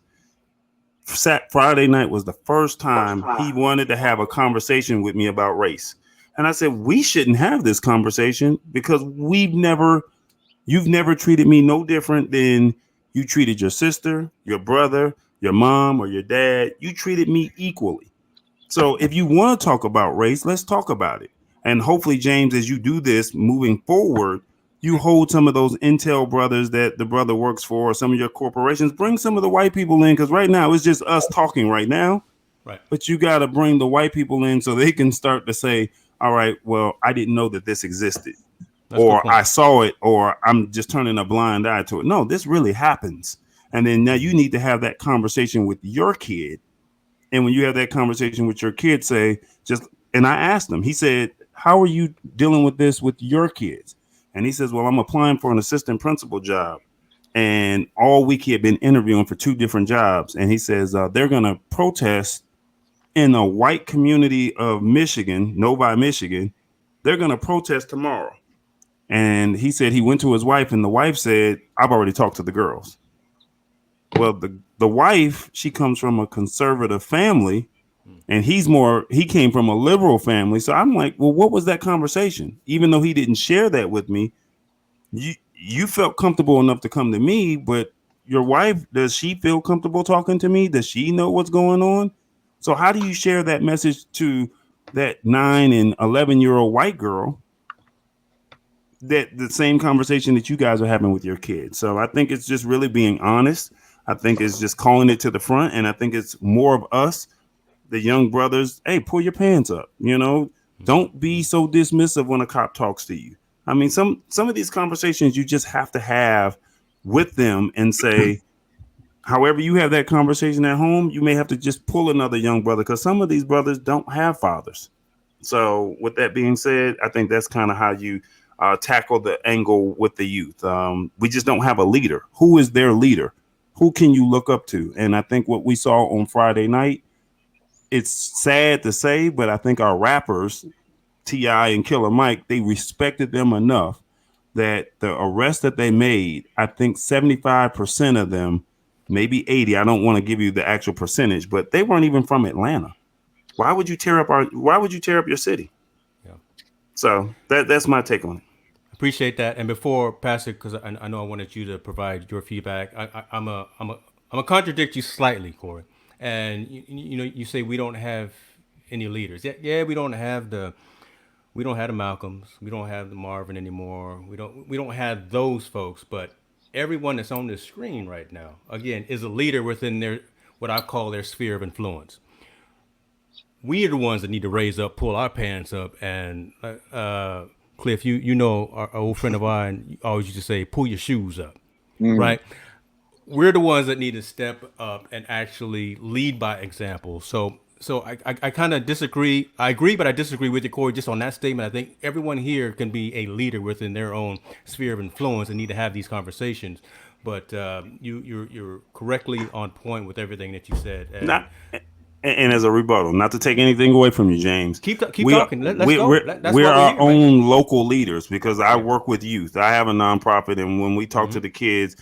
Friday night was the first time he wanted to have a conversation with me about race. And I said, we shouldn't have this conversation because you've never treated me no different than you treated your sister, your brother, your mom, or your dad. You treated me equally. So if you want to talk about race, let's talk about it. And hopefully, James, as you do this moving forward, you hold some of those Intel brothers that the brother works for, or some of your corporations, bring some of the white people in, because right now it's just us talking right now. Right. But you got to bring the white people in so they can start to say, all right, well, I didn't know that this existed. Or I saw it, or I'm just turning a blind eye to it. No, this really happens. And then now you need to have that conversation with your kid And when you have that conversation with your kids, and I asked him, he said, how are you dealing with this with your kids? And he says, well, I'm applying for an assistant principal job. And all week he had been interviewing for 2 different jobs. And he says, they're going to protest in a white community of Michigan, Novi, Michigan. They're going to protest tomorrow. And he said he went to his wife, and the wife said, I've already talked to the girls. Well, the wife, she comes from a conservative family, and he came from a liberal family. So I'm like, well, what was that conversation? Even though he didn't share that with me, you felt comfortable enough to come to me, but your wife, does she feel comfortable talking to me? Does she know what's going on? So how do you share that message to that 9 and 11-year-old white girl, that the same conversation that you guys are having with your kids? So I think it's just really being honest. I think it's just calling it to the front. And I think it's more of us, the young brothers. Hey, pull your pants up, don't be so dismissive when a cop talks to you. I mean, some of these conversations you just have to have with them and say, however you have that conversation at home, you may have to just pull another young brother, because some of these brothers don't have fathers. So with that being said, I think that's kind of how you tackle the angle with the youth. We just don't have a leader. Who is their leader? Who can you look up to? And I think what we saw on Friday night, it's sad to say, but I think our rappers, T.I. and Killer Mike, they respected them enough that the arrest that they made, I think 75% of them, maybe 80, I don't want to give you the actual percentage, but they weren't even from Atlanta. Why would you tear up your city? Yeah. So that's my take on it. Appreciate that. And before Pastor, because I know I wanted you to provide your feedback, I'm a contradict you slightly, Corey. And you say we don't have any leaders. Yeah, we don't have the Malcolms, we don't have the Marvin anymore. We don't have those folks, but everyone that's on this screen right now, again, is a leader within their, what I call their sphere of influence. We are the ones that need to raise up, pull our pants up, and Cliff, our old friend of mine always used to say, pull your shoes up, right? We're the ones that need to step up and actually lead by example. So I kind of disagree. I agree, but I disagree with you, Corey, just on that statement. I think everyone here can be a leader within their own sphere of influence and need to have these conversations. But you're correctly on point with everything that you said. And as a rebuttal, not to take anything away from you, James, keep talking. Let's go. We're our own local leaders, because I work with youth. I have a nonprofit, and when we talk to the kids,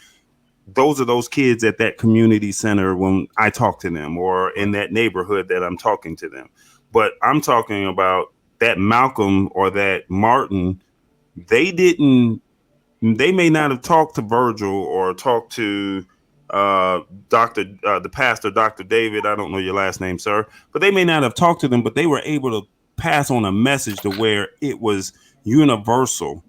those are those kids at that community center when I talk to them, or in that neighborhood that I'm talking to them. But I'm talking about that Malcolm or that Martin. They may not have talked to Virgil or talked to the pastor, Dr. David. I don't know your last name, sir, but they may not have talked to them, but they were able to pass on a message to where it was universal,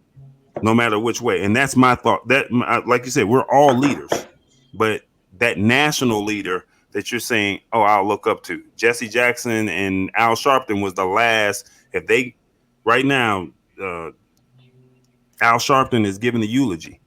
no matter which way. And that's my thought. That, like you said, we're all leaders, but that national leader that you're saying, oh, I'll look up to, Jesse Jackson and Al Sharpton was the last. If they right now, Al Sharpton is giving the eulogy,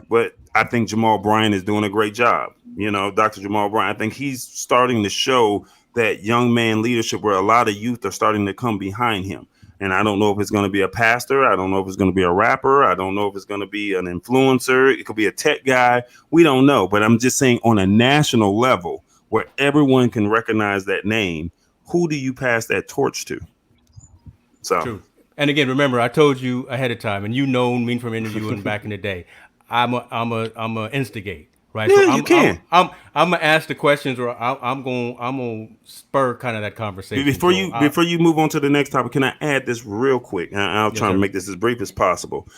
but I think Jamal Bryant is doing a great job. Dr. Jamal Bryant, I think he's starting to show that young man leadership where a lot of youth are starting to come behind him. And I don't know if it's going to be a pastor. I don't know if it's going to be a rapper. I don't know if it's going to be an influencer. It could be a tech guy. We don't know. But I'm just saying, on a national level where everyone can recognize that name, who do you pass that torch to? So. True. And again, remember, I told you ahead of time, and me from interviewing back in the day. I'm a instigate, right? Yeah, so you can. I'm gonna ask the questions, or I'm gonna spur kind of that conversation. Before you move on to the next topic, can I add this real quick? I'll try to make this as brief as possible.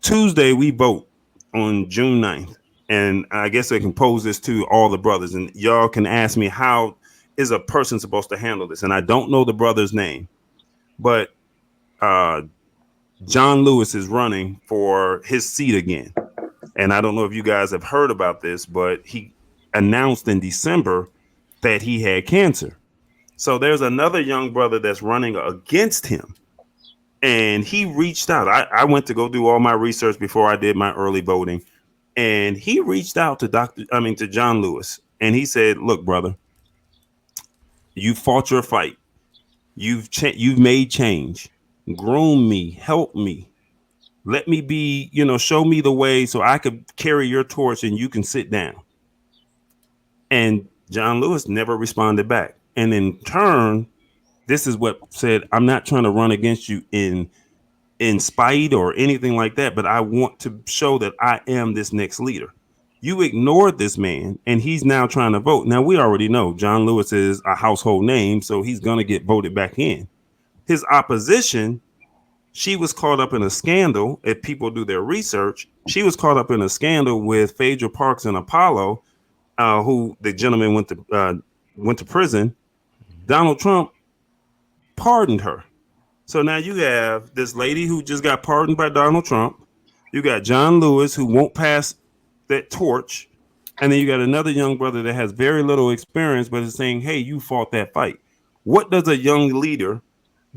Tuesday we vote on June 9th, and I guess I can pose this to all the brothers, and y'all can ask me, how is a person supposed to handle this? And I don't know the brother's name, but John Lewis is running for his seat again. And I don't know if you guys have heard about this, but he announced in December that he had cancer. So there's another young brother that's running against him. And he reached out. I went to go do all my research before I did my early voting. And he reached out to John Lewis. And he said, look, brother, You fought your fight. You've made change. Groom me, help me. Let me be, show me the way so I could carry your torch and you can sit down. And John Lewis never responded back. And in turn, this is what said, I'm not trying to run against you in spite or anything like that, but I want to show that I am this next leader. You ignored this man and he's now trying to vote. Now, we already know John Lewis is a household name, so he's going to get voted back in. His opposition, she was caught up in a scandal. If people do their research, she was caught up in a scandal with Phaedra Parks and Apollo, who the gentleman went to prison. Donald Trump pardoned her. So now you have this lady who just got pardoned by Donald Trump. You got John Lewis, who won't pass that torch. And then you got another young brother that has very little experience, but is saying, hey, you fought that fight. What does a young leader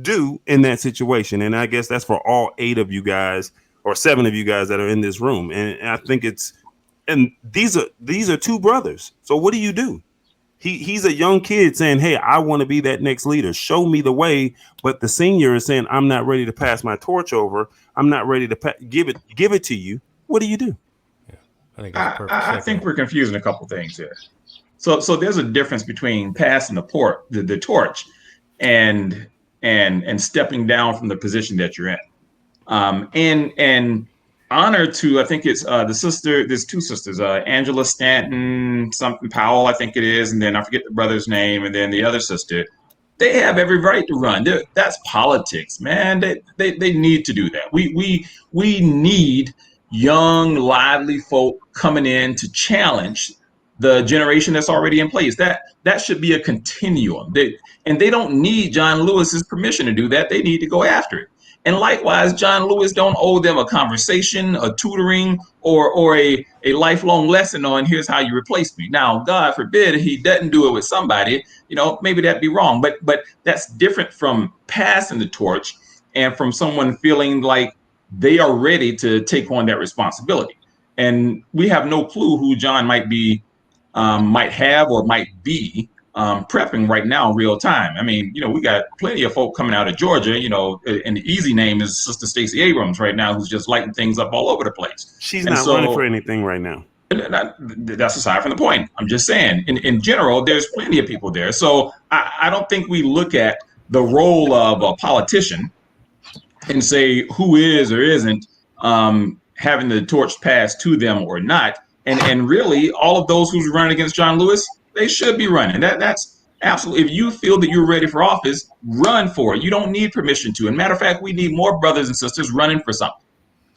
do in that situation? And I guess that's for all 8 of you guys or 7 of you guys that are in this room. And I think these are 2 brothers. So what do you do? He's a young kid saying, hey, I want to be that next leader. Show me the way. But the senior is saying, I'm not ready to pass my torch over. I'm not ready to give it to you. What do you do? Yeah, I think that's perfect. I think we're confusing a couple things here. So there's a difference between passing the torch and stepping down from the position that you're in. And honor to, I think it's the sister, there's 2 sisters, Angela Stanton, something Powell, I think it is. And then I forget the brother's name. And then the other sister, they have every right to run. That's politics, man. They need to do that. We need young, lively folk coming in to challenge the generation that's already in place. That should be a continuum. They don't need John Lewis's permission to do that. They need to go after it. And likewise, John Lewis don't owe them a conversation, a tutoring, or a lifelong lesson on here's how you replace me. Now, God forbid he doesn't do it with somebody, maybe that'd be wrong. But that's different from passing the torch and from someone feeling like they are ready to take on that responsibility. And we have no clue who John might have or might be prepping right now in real time. I mean, we got plenty of folk coming out of Georgia, and the easy name is Sister Stacey Abrams right now, who's just lighting things up all over the place. She's not running for anything right now. That's aside from the point. I'm just saying, in general, there's plenty of people there. So I don't think we look at the role of a politician and say who is or isn't having the torch passed to them or not. And really, all of those who's running against John Lewis, they should be running. That's absolutely. If you feel that you're ready for office, run for it. You don't need permission to. And matter of fact, we need more brothers and sisters running for something.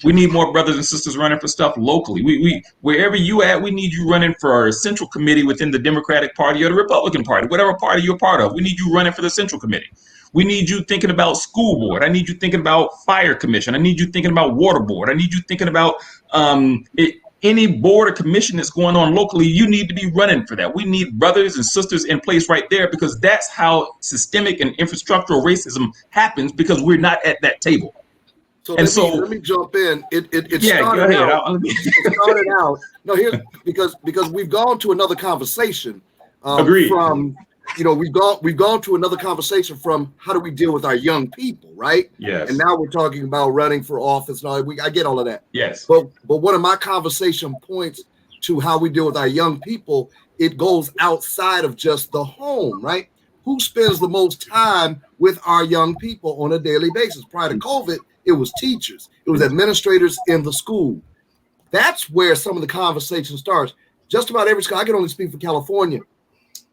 We need more brothers and sisters running for stuff locally. We wherever you at, we need you running for a central committee within the Democratic Party or the Republican Party, whatever party you're part of. We need you running for the central committee. We need you thinking about school board. I need you thinking about fire commission. I need you thinking about water board. I need you thinking about any board or commission that's going on locally. You need to be running for that. We need brothers and sisters in place right there, because that's how systemic and infrastructural racism happens, because we're not at that table. So let me jump in. It started out. No, here's because we've gone to another conversation. Agreed. From we've gone to another conversation from how do we deal with our young people, right? Yes. And now we're talking about running for office and all. I get all of that. Yes. But one of my conversation points to how we deal with our young people, it goes outside of just the home, right? Who spends the most time with our young people on a daily basis? Prior to COVID, it was teachers. It was administrators in the school. That's where some of the conversation starts. Just about every school, I can only speak for California,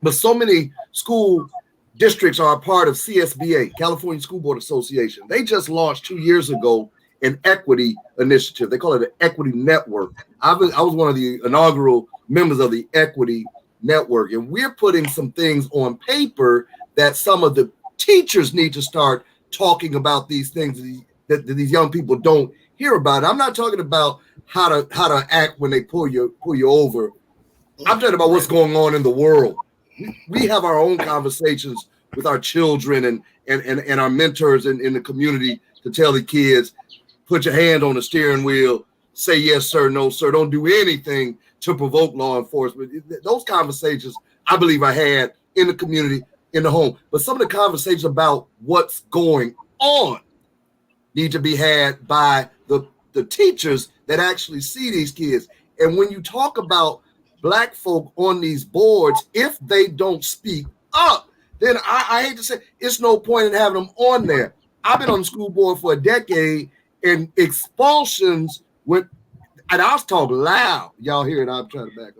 but so many school districts are a part of CSBA, California School Board Association. They just launched 2 years ago an equity initiative. They call it an equity network. I was one of the inaugural members of the equity network, and we're putting some things on paper that some of the teachers need to start talking about these things that these young people don't hear about. I'm not talking about how to act when they pull you over. I'm talking about what's going on in the world. We have our own conversations with our children and our mentors in the community to tell the kids, put your hand on the steering wheel, say yes, sir, no, sir. Don't do anything to provoke law enforcement. Those conversations, I believe, I had in the community in the home. But some of the conversations about what's going on need to be had by the teachers that actually see these kids. And when you talk about Black folk on these boards, if they don't speak up, then I hate to say, it's no point in having them on there. I've been on the school board for a decade, and expulsions went, and I was talking loud. Y'all hear it? I'm trying to back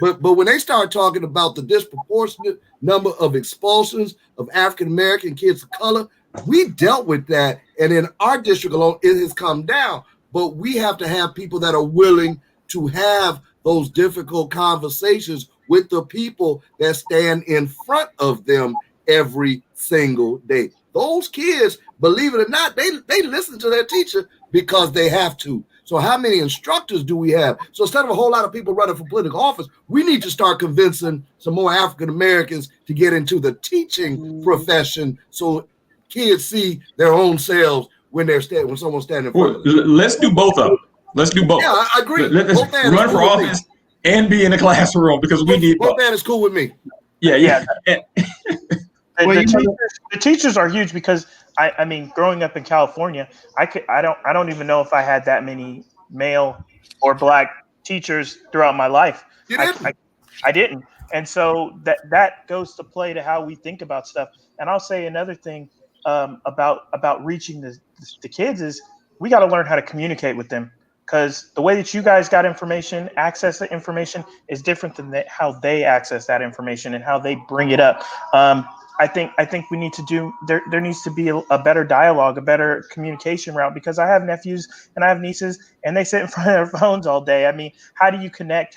up. But when they start talking about the disproportionate number of expulsions of African American kids of color, we dealt with that, and in our district alone, it has come down. But we have to have people that are willing to have those difficult conversations with the people that stand in front of them every single day. Those kids, believe it or not, they listen to their teacher because they have to. So how many instructors do we have? So instead of a whole lot of people running for political office, we need to start convincing some more African Americans to get into the teaching profession, so kids see their own selves when someone's standing in front of them. Let's do both of them. Let's do both. Yeah, I agree. Let's run for office and be in the classroom, because we need both. That is cool with me. Yeah. The teachers are huge, because I mean, growing up in California, I don't even know if I had that many male or Black teachers throughout my life. I didn't. And so that goes to play to how we think about stuff. And I'll say another thing about reaching the kids is we got to learn how to communicate with them, because the way that you guys got information, access the information, is different than how they access that information and how they bring it up. I think we need to do, there needs to be a better dialogue, a better communication route, because I have nephews and I have nieces, and they sit in front of their phones all day. I mean, how do you connect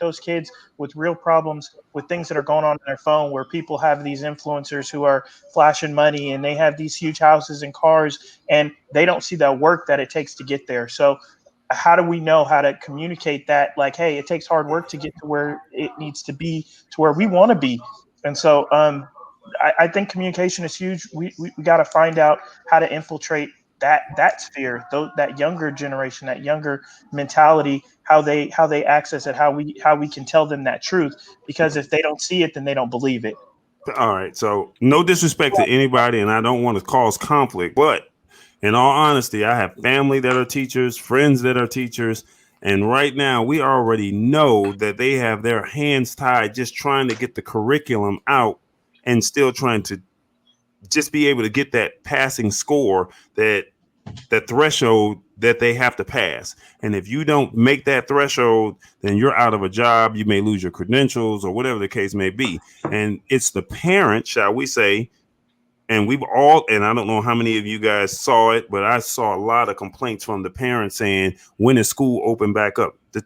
those kids with real problems, with things that are going on in their phone, where people have these influencers who are flashing money, and they have these huge houses and cars, and they don't see the work that it takes to get there. So how do we know how to communicate that? Like, hey, it takes hard work to get to where it needs to be, to where we want to be. And so, I think communication is huge. We got to find out how to infiltrate that sphere, that younger generation, that younger mentality, how they access it, how we can tell them that truth. Because if they don't see it, then they don't believe it. All right. So no disrespect to anybody, and I don't want to cause conflict, but in all honesty, I have family that are teachers, friends that are teachers. And right now, we already know that they have their hands tied just trying to get the curriculum out, and still trying to just be able to get that passing score, that threshold that they have to pass. And if you don't make that threshold, then you're out of a job. You may lose your credentials or whatever the case may be. And it's the parent, shall we say, and I don't know how many of you guys saw it, but I saw a lot of complaints from the parents saying, when is school open back up? The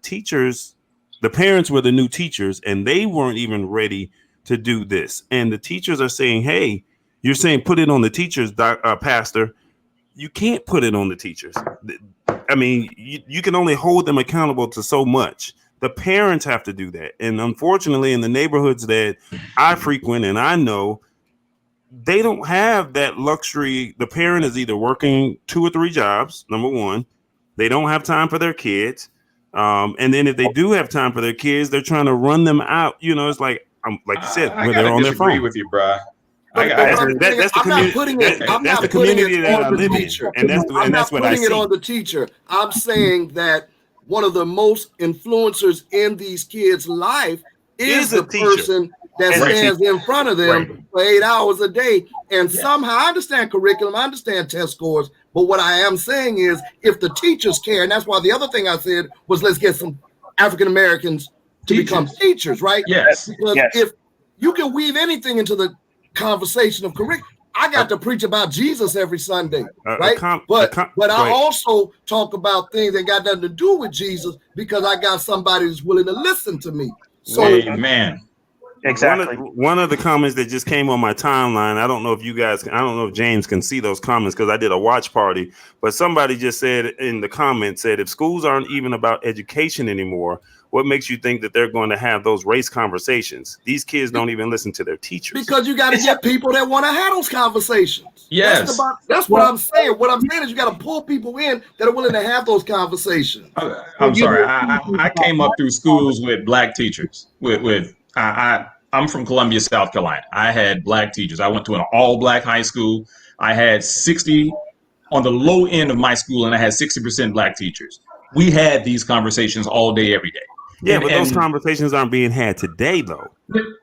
parents were the new teachers, and they weren't even ready to do this. And the teachers are saying, hey, you're saying put it on the teachers, Pastor. You can't put it on the teachers. I mean, you can only hold them accountable to so much. The parents have to do that. And unfortunately, in the neighborhoods that I frequent and I know, they don't have that luxury. The parent is either working 2 or 3 jobs, number one. They don't have time for their kids. And then if they do have time for their kids, they're trying to run them out. You know, it's like you said, where they're on their phone. I with you, bro. That's the community that I live in, and that's what I see. I'm not putting it on the teacher. I'm saying that one of the most influencers in these kids' life is the person that stands in front of them for 8 hours a day. And somehow, I understand curriculum, I understand test scores, but what I am saying is, if the teachers care, and that's why the other thing I said was, let's get some African Americans to become teachers, right? Yes. Because if you can weave anything into the conversation of curriculum, I got to preach about Jesus every Sunday, right? But I also talk about things that got nothing to do with Jesus, because I got somebody who's willing to listen to me. So, amen. Exactly. One of the comments that just came on my timeline, I don't know if James can see those comments, because I did a watch party, but somebody just said in the comments, said, if schools aren't even about education anymore, what makes you think that they're going to have those race conversations? These kids don't even listen to their teachers. Because you got to get people that want to have those conversations. Yes. That's what I'm saying. What I'm saying is, you got to pull people in that are willing to have those conversations. I'm sorry. I came up through schools with Black teachers. I'm from Columbia, South Carolina. I had black teachers. I went to an all-black high school. I had 60 on the low end of my school, and I had 60% black teachers. We had these conversations all day, every day. Yeah, but those conversations aren't being had today, though.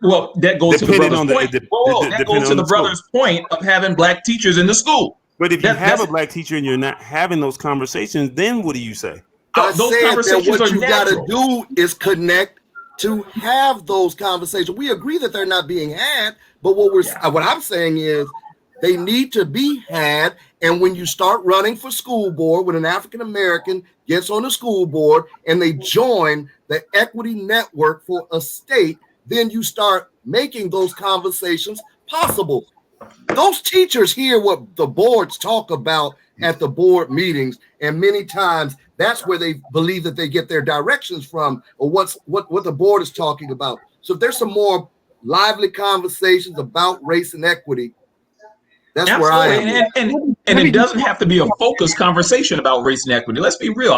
Well, that goes to the brother's point. That goes to the brother's point of having black teachers in the school. But if you have a black teacher and you're not having those conversations, then what do you say? I said that what you got to do is connect to have those conversations. We agree that they're not being had, but what I'm saying is they need to be had. And when you start running for school board, when an African American gets on the school board and they join the equity network for a state, then you start making those conversations possible. Those teachers hear what the boards talk about at the board meetings, and many times that's where they believe that they get their directions from, or what the board is talking about. So if there's some more lively conversations about race and equity, that's Absolutely. where I am. And it doesn't have to be a focused conversation about race and equity. Let's be real.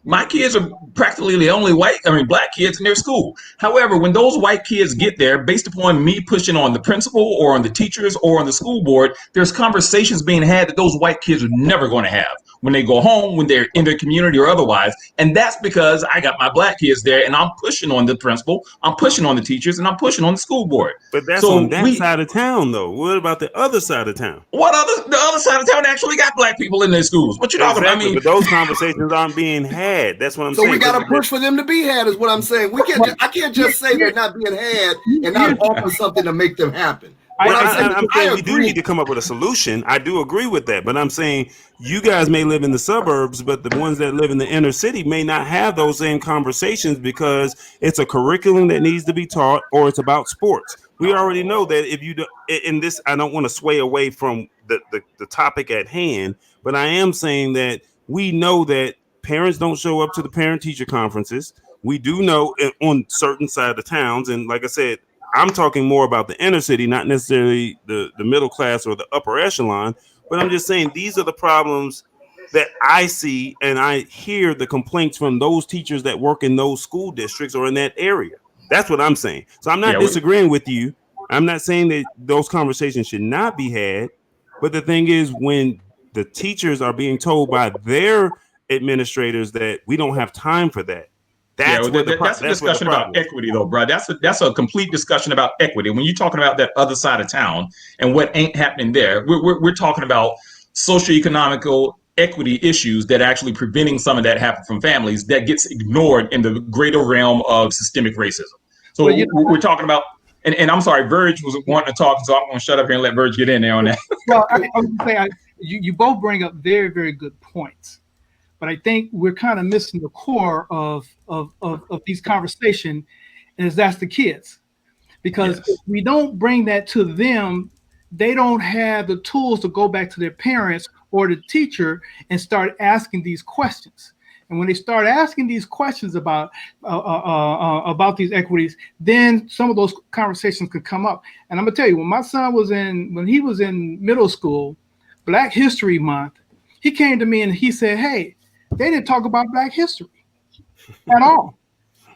My kids are practically the only black kids in their school. However, when those white kids get there, based upon me pushing on the principal or on the teachers or on the school board, there's conversations being had that those white kids are never going to have when they go home, when they're in their community or otherwise. And that's because I got my black kids there, and I'm pushing on the principal, I'm pushing on the teachers, and I'm pushing on the school board. But that's on that side of town, though. What about the other side of town? The other side of town actually got black people in their schools. What you talking about? I mean, but those conversations aren't being had. That's what I'm saying. So we got to push for them to be had, is what I'm saying. I can't just say they're not being had and not offer something to make them happen. I'm saying we do need to come up with a solution. I do agree with that, but I'm saying you guys may live in the suburbs, but the ones that live in the inner city may not have those same conversations because it's a curriculum that needs to be taught, or it's about sports. We already know that if you do in this, I don't want to sway away from the topic at hand, but I am saying that we know that parents don't show up to the parent-teacher conferences. We do know on certain side of towns, and like I said, I'm talking more about the inner city, not necessarily the middle class or the upper echelon, but I'm just saying these are the problems that I see, and I hear the complaints from those teachers that work in those school districts or in that area. That's what I'm saying. So I'm not disagreeing with you. I'm not saying that those conversations should not be had, but the thing is, when the teachers are being told by their administrators that we don't have time for that, that's a discussion about equity, though, bro. That's a complete discussion about equity. When you're talking about that other side of town and what ain't happening there, we're talking about socioeconomical equity issues that actually preventing some of that happen from families that gets ignored in the greater realm of systemic racism. So we're talking about, and I'm sorry, Verge was wanting to talk, so I'm going to shut up here and let Verge get in there on that. Well, I was going to say, you both bring up very, very good points. But I think we're kind of missing the core of these conversations, and that's the kids. Because if we don't bring that to them, they don't have the tools to go back to their parents or the teacher and start asking these questions. And when they start asking these questions about these equities, then some of those conversations could come up. And I'm gonna tell you, when my son when he was in middle school, Black History Month, he came to me and he said, "Hey, they didn't talk about Black history at all."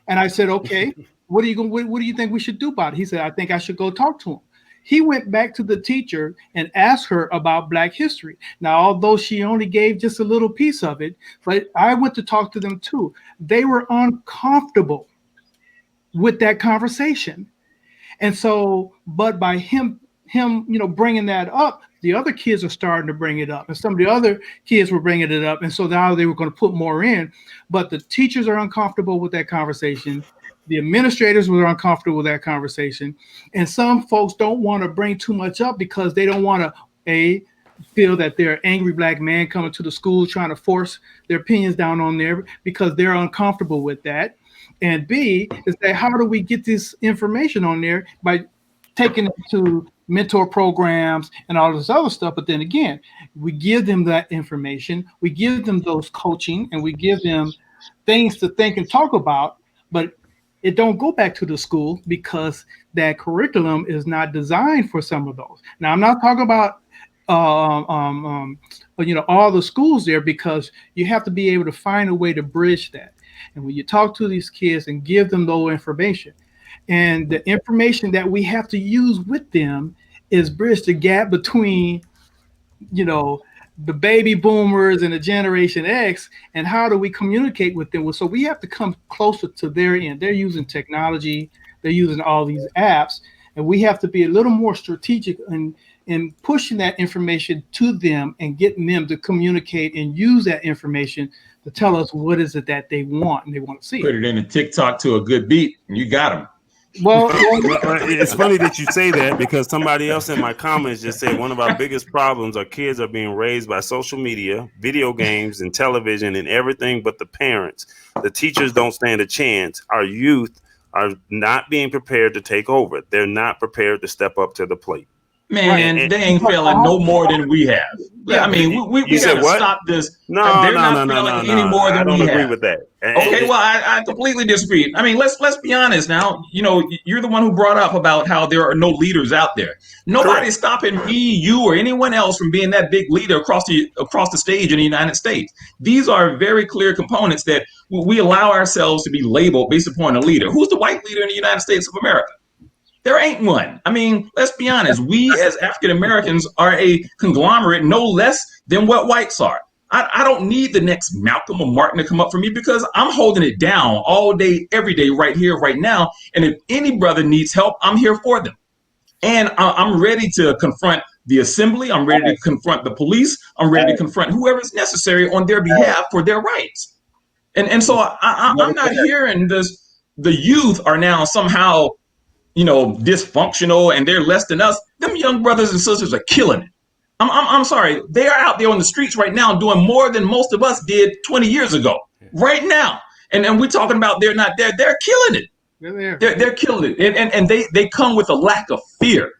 And I said, "Okay, what do you think we should do about it?" He said, "I think I should go talk to him." He went back to the teacher and asked her about Black history. Now, although she only gave just a little piece of it, but I went to talk to them too. They were uncomfortable with that conversation. And so, but by him, bringing that up, the other kids are starting to bring it up, and some of the other kids were bringing it up. And so now they were going to put more in, but the teachers are uncomfortable with that conversation. The administrators were uncomfortable with that conversation. And some folks don't want to bring too much up because they don't want to, feel that they're an angry Black man coming to the school trying to force their opinions down on there because they're uncomfortable with that. And B, is that how do we get this information on there? By taking it to mentor programs and all this other stuff. But then again, we give them that information, we give them those coaching, and we give them things to think and talk about, but it don't go back to the school because that curriculum is not designed for some of those. Now, I'm not talking about all the schools there, because you have to be able to find a way to bridge that. And when you talk to these kids and give them low information, And the information that we have to use with them is bridge the gap between, the baby boomers and the Generation X, and how do we communicate with them? Well, so we have to come closer to their end. They're using technology, they're using all these apps, and we have to be a little more strategic in pushing that information to them and getting them to communicate and use that information to tell us what is it that they want and they want to see. Put it in a TikTok to a good beat, and you got them. Well, it's funny that you say that, because somebody else in my comments just said one of our biggest problems are kids are being raised by social media, video games, and television, and everything but the parents. The teachers don't stand a chance. Our youth are not being prepared to take over. They're not prepared to step up to the plate. Man, right. They ain't failing no more than we have. Yeah, I mean, we got to stop this. No, they're not failing any more than we have. I don't agree with that. Okay, well, I completely disagree. I mean, let's be honest now. You're the one who brought up about how there are no leaders out there. Nobody's stopping me, you, or anyone else from being that big leader across the stage in the United States. These are very clear components that we allow ourselves to be labeled based upon a leader. Who's the white leader in the United States of America? There ain't one. I mean, let's be honest. We as African Americans are a conglomerate no less than what whites are. I don't need the next Malcolm or Martin to come up for me, because I'm holding it down all day, every day, right here, right now. And if any brother needs help, I'm here for them. And I'm ready to confront the assembly. I'm ready to confront the police. I'm ready to confront whoever is necessary on their behalf for their rights. And so I'm not hearing this. The youth are now somehow dysfunctional and they're less than us. Them young brothers and sisters are killing it. I'm sorry. They are out there on the streets right now doing more than most of us did 20 years ago. Right now. And we're talking about they're not there. They're killing it. They're killing it. And they come with a lack of fear.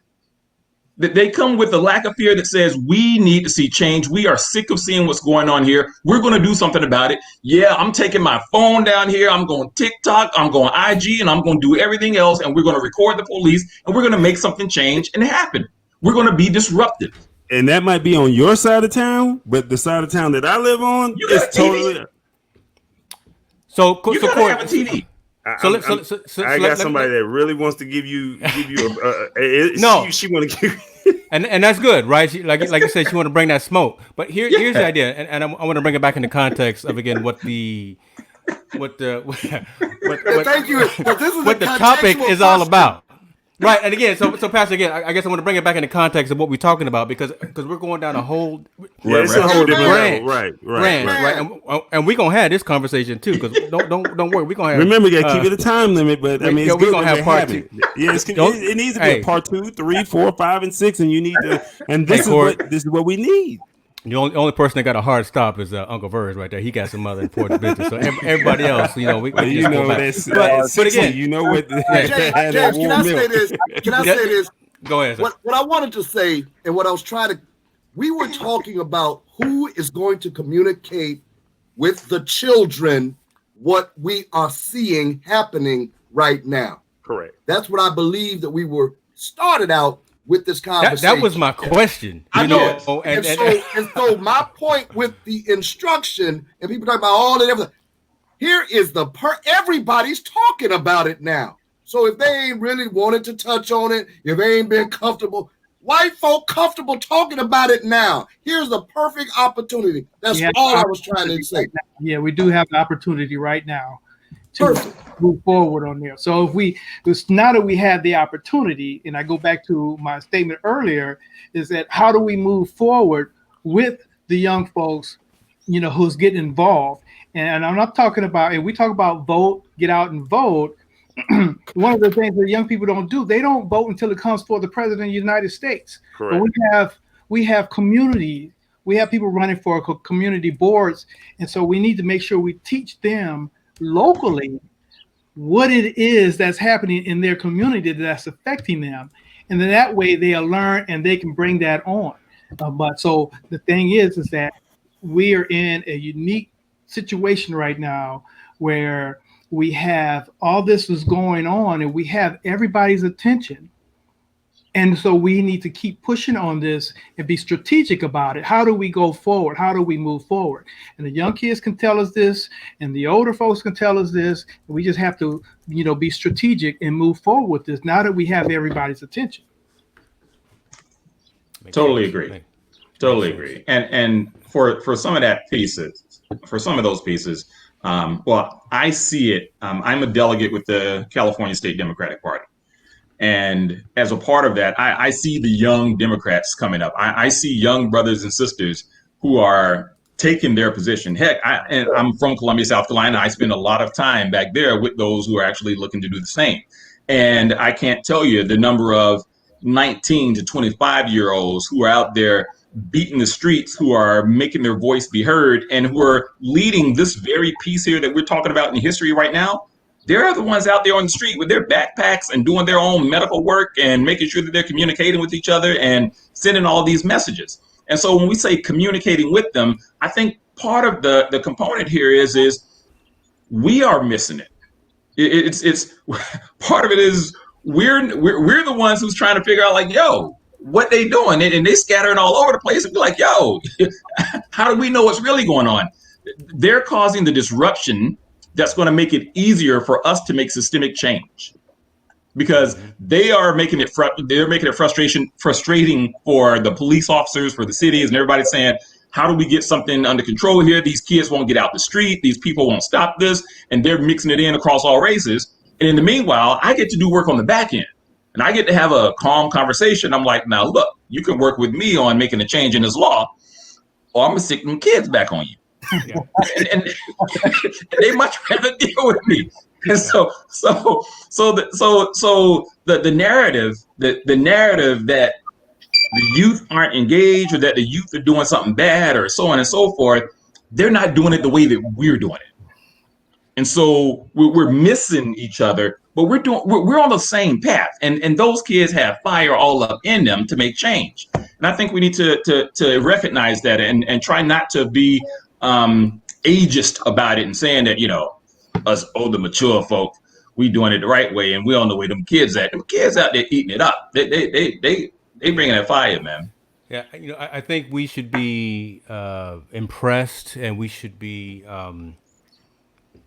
They come with a lack of fear that says we need to see change. We are sick of seeing what's going on here. We're going to do something about it. Yeah, I'm taking my phone down here. I'm going TikTok. I'm going IG, and I'm going to do everything else. And we're going to record the police, and we're going to make something change and happen. We're going to be disruptive. And that might be on your side of town, but the side of town that I live on is totally. So you gotta have a TV. I got somebody that really wants to give you no. She want to give and that's good, right? She, like you said, she want to bring that smoke. But here's the idea, and I want to bring it back into context of again what the topic is all about. Right, and again, so Pastor, again, I guess I want to bring it back into context of what we're talking about, because we're going down a whole it's a whole different branch, right, and we're gonna have this conversation too, because don't worry, we're gonna have. Remember, you gotta keep it a time limit, but I mean, we're gonna have part 2. Yeah, it needs to be a part 2, 3, 4, 5, and 6, and you need to, and this is what we need. The only person that got a hard stop is Uncle Verge right there. He got some other important business. So everybody else, we but again, you know what? James, can I say this? Can I say this? Go ahead. What I wanted to say, and what I was trying to, we were talking about who is going to communicate with the children what we are seeing happening right now. Correct. That's what I believe that we were started out with this conversation. That was my question. And so my point with the instruction, and people talking about all and everything, here is everybody's talking about it now. So if they ain't really wanted to touch on it, if they ain't been comfortable, white folk comfortable talking about it now. Here's the perfect opportunity. That's all I was trying to say. Yeah, we do have the opportunity right now to move forward on there. So now that we have the opportunity, and I go back to my statement earlier, is that how do we move forward with the young folks, who's getting involved? And I'm not talking about, and we talk about vote, get out and vote. One of the things that young people don't do, they don't vote until it comes for the president of the United States. Correct. But we have community, we have people running for community boards, and so we need to make sure we teach them locally what it is that's happening in their community that's affecting them, and then that way they'll learn and they can bring that on. But so the thing is that we are in a unique situation right now where we have all this is going on and we have everybody's attention And so we need to keep pushing on this and be strategic about it. How do we go forward? How do we move forward? And the young kids can tell us this, and the older folks can tell us this. And we just have to, be strategic and move forward with this now that we have everybody's attention. Totally agree. Totally agree. And for some of that pieces, for some of those pieces, well, I see it. I'm a delegate with the California State Democratic Party. And as a part of that, I see the young Democrats coming up. I see young brothers and sisters who are taking their position. Heck, and I'm from Columbia, South Carolina. I spend a lot of time back there with those who are actually looking to do the same. And I can't tell you the number of 19 to 25-year-olds who are out there beating the streets, who are making their voice be heard, and who are leading this very piece here that we're talking about in history right now. They're the ones out there on the street with their backpacks and doing their own medical work and making sure that they're communicating with each other and sending all these messages. And so when we say communicating with them, I think part of the component here is we are missing it. It's part of it is we're the ones who's trying to figure out, like, yo, what they doing, and they scattering all over the place, and be like, yo, how do we know what's really going on? They're causing the disruption that's going to make it easier for us to make systemic change, because they are making it frustrating for the police officers, for the cities, and everybody saying, how do we get something under control here? These kids won't get out the street. These people won't stop this. And they're mixing it in across all races. And in the meanwhile, I get to do work on the back end. And I get to have a calm conversation. I'm like, now, look, you can work with me on making a change in this law, or I'm going to stick them kids back on you. Yeah. and they much rather deal with me. And so the narrative that the youth aren't engaged, or that the youth are doing something bad, or so on and so forth, they're not doing it the way that we're doing it. And so we're missing each other, but we're on the same path. And those kids have fire all up in them to make change. And I think we need to recognize that and try not to be ageist about it and saying that, us older, mature folk, we doing it the right way, and we don't know where them kids at. Them kids out there eating it up. They bringing that fire, man. Yeah, I think we should be impressed, and we should be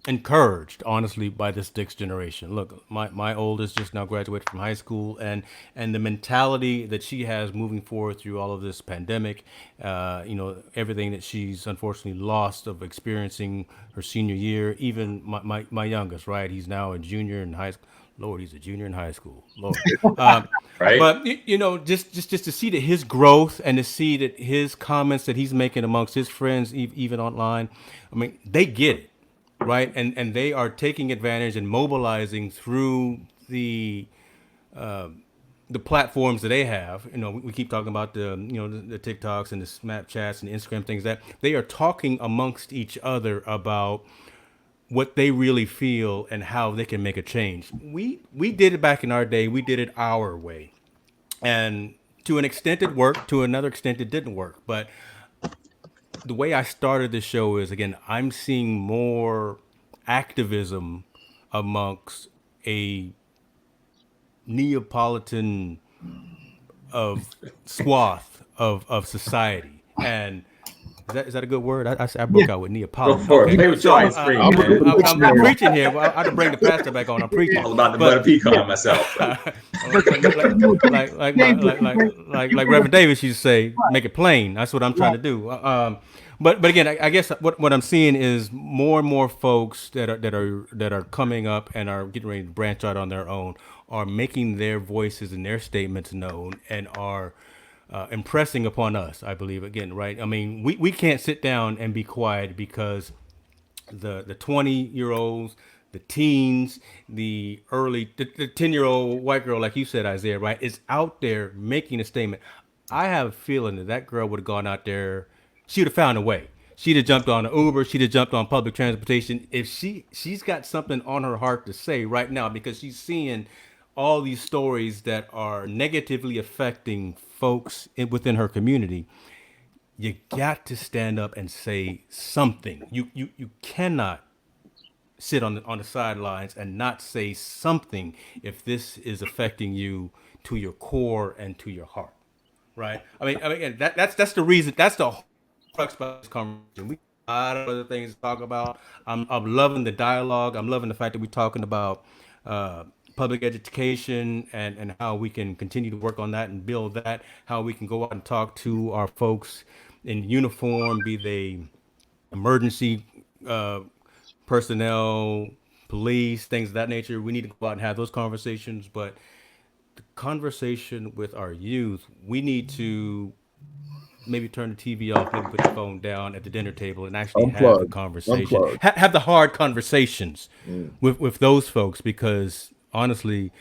encouraged, honestly, by this next generation. Look, my oldest just now graduated from high school, and the mentality that she has moving forward through all of this pandemic, everything that she's unfortunately lost of experiencing her senior year. Even my youngest, right? He's now a junior in high school. Lord, he's a junior in high school. Lord, right? But just to see that his growth, and to see that his comments that he's making amongst his friends, even online, I mean, they get it. Right, and they are taking advantage and mobilizing through the platforms that they have. We keep talking about the TikToks and the Snapchats and the Instagram things, that they are talking amongst each other about what they really feel and how they can make a change. We did it back in our day. We did it our way, and to an extent it worked. To another extent it didn't work, but the way I started this show is, again, I'm seeing more activism amongst a Neapolitan swath of society. And is that a good word? I broke out with Neapolitan. Okay. So I'm preaching here. Well, I had to bring the pastor back on. I'm preaching. All about the butter pecan myself. like Reverend Davis used to say, make it plain. That's what I'm trying to do. But again, I guess what I'm seeing is more and more folks that are coming up and are getting ready to branch out on their own, are making their voices and their statements known, and are impressing upon us, I believe, again, right? I mean, we can't sit down and be quiet, because the 20-year-olds, the teens, the 10-year-old white girl, like you said, Isaiah, right, is out there making a statement. I have a feeling that girl would have gone out there, she would have found a way. She'd have jumped on an Uber. She'd have jumped on public transportation. If she's got something on her heart to say right now, because she's seeing all these stories that are negatively affecting folks within her community, you got to stand up and say something. You cannot sit on the sidelines and not say something if this is affecting you to your core and to your heart, right? I mean, again, that's the reason. That's the crux about this conversation. We have a lot of other things to talk about. I'm loving the dialogue. I'm loving the fact that we're talking about public education and how we can continue to work on that and build that. How we can go out and talk to our folks in uniform, be they emergency personnel, police, things of that nature. We need to go out and have those conversations. But the conversation with our youth, we need to maybe turn the TV off, maybe put the phone down at the dinner table and actually have the conversation, have the hard conversations with those folks, because honestly,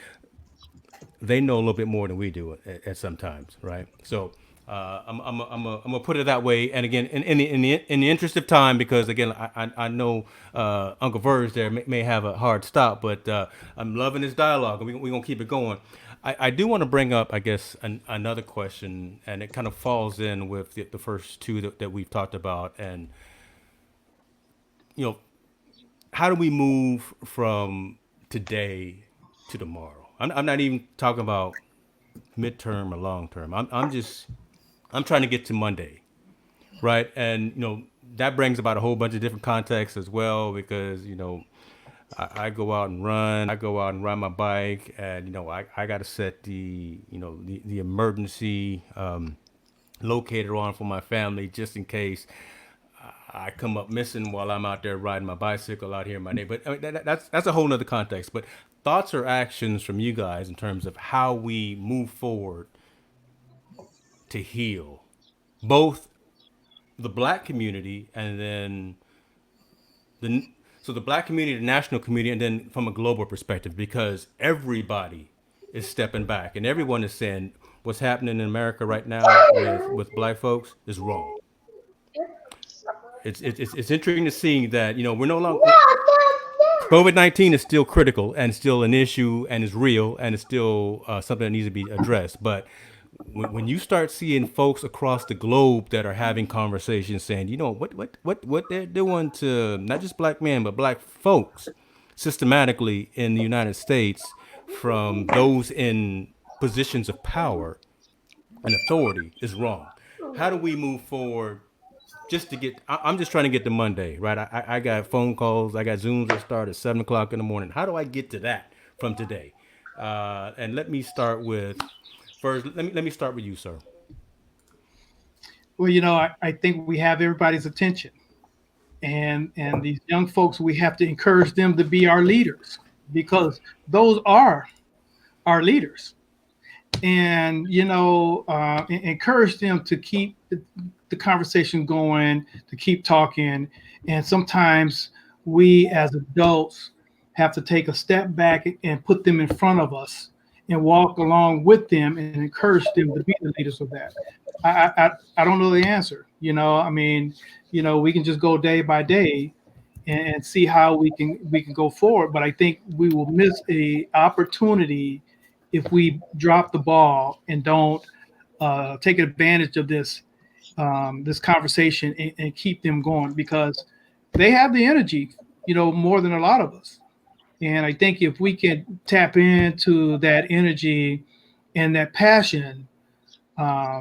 they know a little bit more than we do at sometimes, right? So I'm gonna put it that way. And again, in the interest of time, because again, I know Uncle Verge there may have a hard stop, but I'm loving this dialogue, and we're gonna keep it going. I do want to bring up, I guess, another question, and it kind of falls in with the first two that we've talked about, and how do we move from today to tomorrow? I'm not even talking about midterm or long term. I'm trying to get to Monday, right? And that brings about a whole bunch of different contexts as well, because I go out and run. I go out and ride my bike, and I got to set the emergency locator on for my family, just in case I come up missing while I'm out there riding my bicycle out here in my neighborhood. I mean, that's a whole nother context. But thoughts or actions from you guys in terms of how we move forward to heal both the Black community and then the Black community, the national community, and then from a global perspective, because everybody is stepping back and everyone is saying what's happening in America right now with Black folks is wrong. It's interesting to see that we're no longer, COVID-19 is still critical and still an issue and is real and is still something that needs to be addressed. But when you start seeing folks across the globe that are having conversations saying, what they're doing to not just Black men but Black folks systematically in the United States, from those in positions of power and authority, is wrong. How do we move forward? Just to get, I'm just trying to get to Monday, right? I got phone calls, I got Zooms that start at 7:00 in the morning. How do I get to that from today? And let me start with first. Let me start with you, sir. Well, I think we have everybody's attention, and these young folks, we have to encourage them to be our leaders, because those are our leaders. And encourage them to keep the conversation going, to keep talking. And sometimes we as adults have to take a step back and put them in front of us and walk along with them and encourage them to be the leaders of that. I don't know the answer. I mean, we can just go day by day and see how we can go forward. But I think we will miss a opportunity if we drop the ball and don't take advantage of this conversation and keep them going, because they have the energy, more than a lot of us. And I think if we can tap into that energy and that passion, I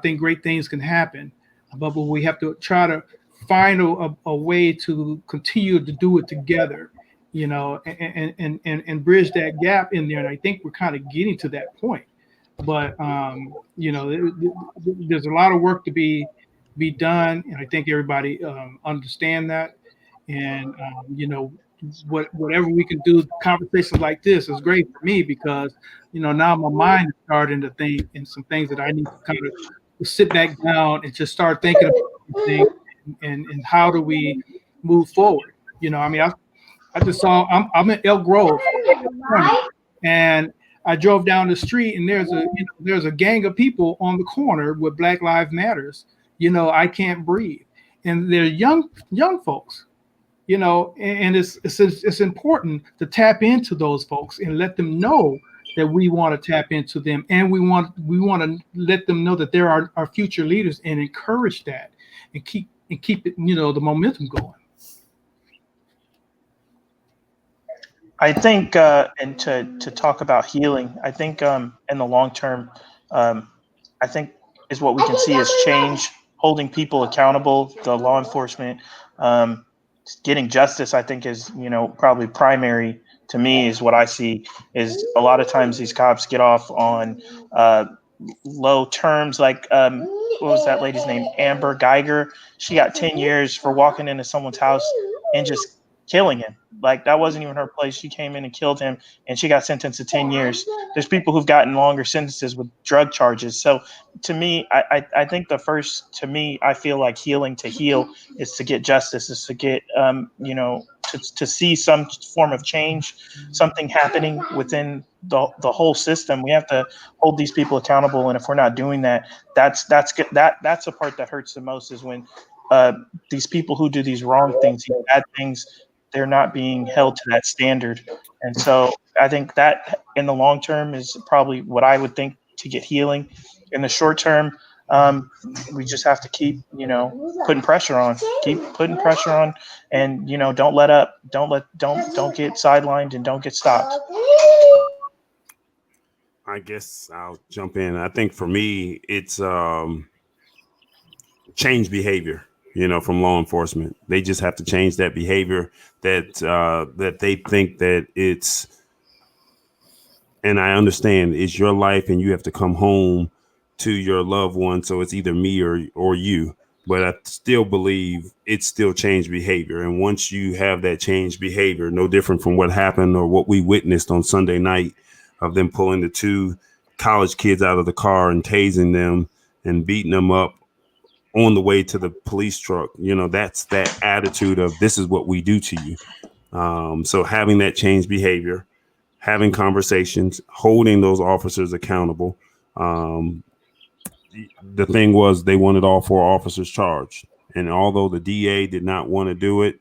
think great things can happen. But we have to try to find a way to continue to do it together, and bridge that gap in there. And I think we're kind of getting to that point. But there's a lot of work to be done, and I think everybody understand that. And whatever we can do, conversations like this is great for me, because now my mind is starting to think in some things that I need to kind of sit back down and just start thinking about things, and how do we move forward. I mean, I just saw, I'm in Elk Grove, and I drove down the street, and there's a gang of people on the corner with Black Lives Matters. I can't breathe, and they're young folks. And it's important to tap into those folks and let them know that we want to tap into them, and we want to let them know that they're our future leaders, and encourage that, and keep it, the momentum going. I think, and to talk about healing, I think in the long term, I think is what we can see is change, holding people accountable, the law enforcement, um, getting justice. I think is probably primary to me is what I see is a lot of times these cops get off on uh, low terms. Like what was that lady's name? Amber Geiger. She got 10 years for walking into someone's house and just killing him. Like that wasn't even her place. She came in and killed him, and she got sentenced to 10 years. There's people who've gotten longer sentences with drug charges. So to me, I think the first, to me, I feel like healing to heal is to get justice, is to get to see some form of change, something happening within the whole system. We have to hold these people accountable, and if we're not doing that, that's good. That's the part that hurts the most is when these people who do these wrong things, these bad things, they're not being held to that standard. And so I think that in the long term is probably what I would think to get healing. In the short term, we just have to keep, putting pressure on, keep putting pressure on, and don't let up, don't get sidelined, and don't get stopped. I guess I'll jump in. I think for me, it's change behavior. From law enforcement, they just have to change that behavior that they think that it's. And I understand it's your life, and you have to come home to your loved one, so it's either me or you. But I still believe it's still change behavior. And once you have that change behavior, no different from what happened or what we witnessed on Sunday night of them pulling the two college kids out of the car and tasing them and beating them up on the way to the police truck, that's that attitude of this is what we do to you. So having that change behavior, having conversations, holding those officers accountable. The thing was they wanted all 4 officers charged. And although the DA did not want to do it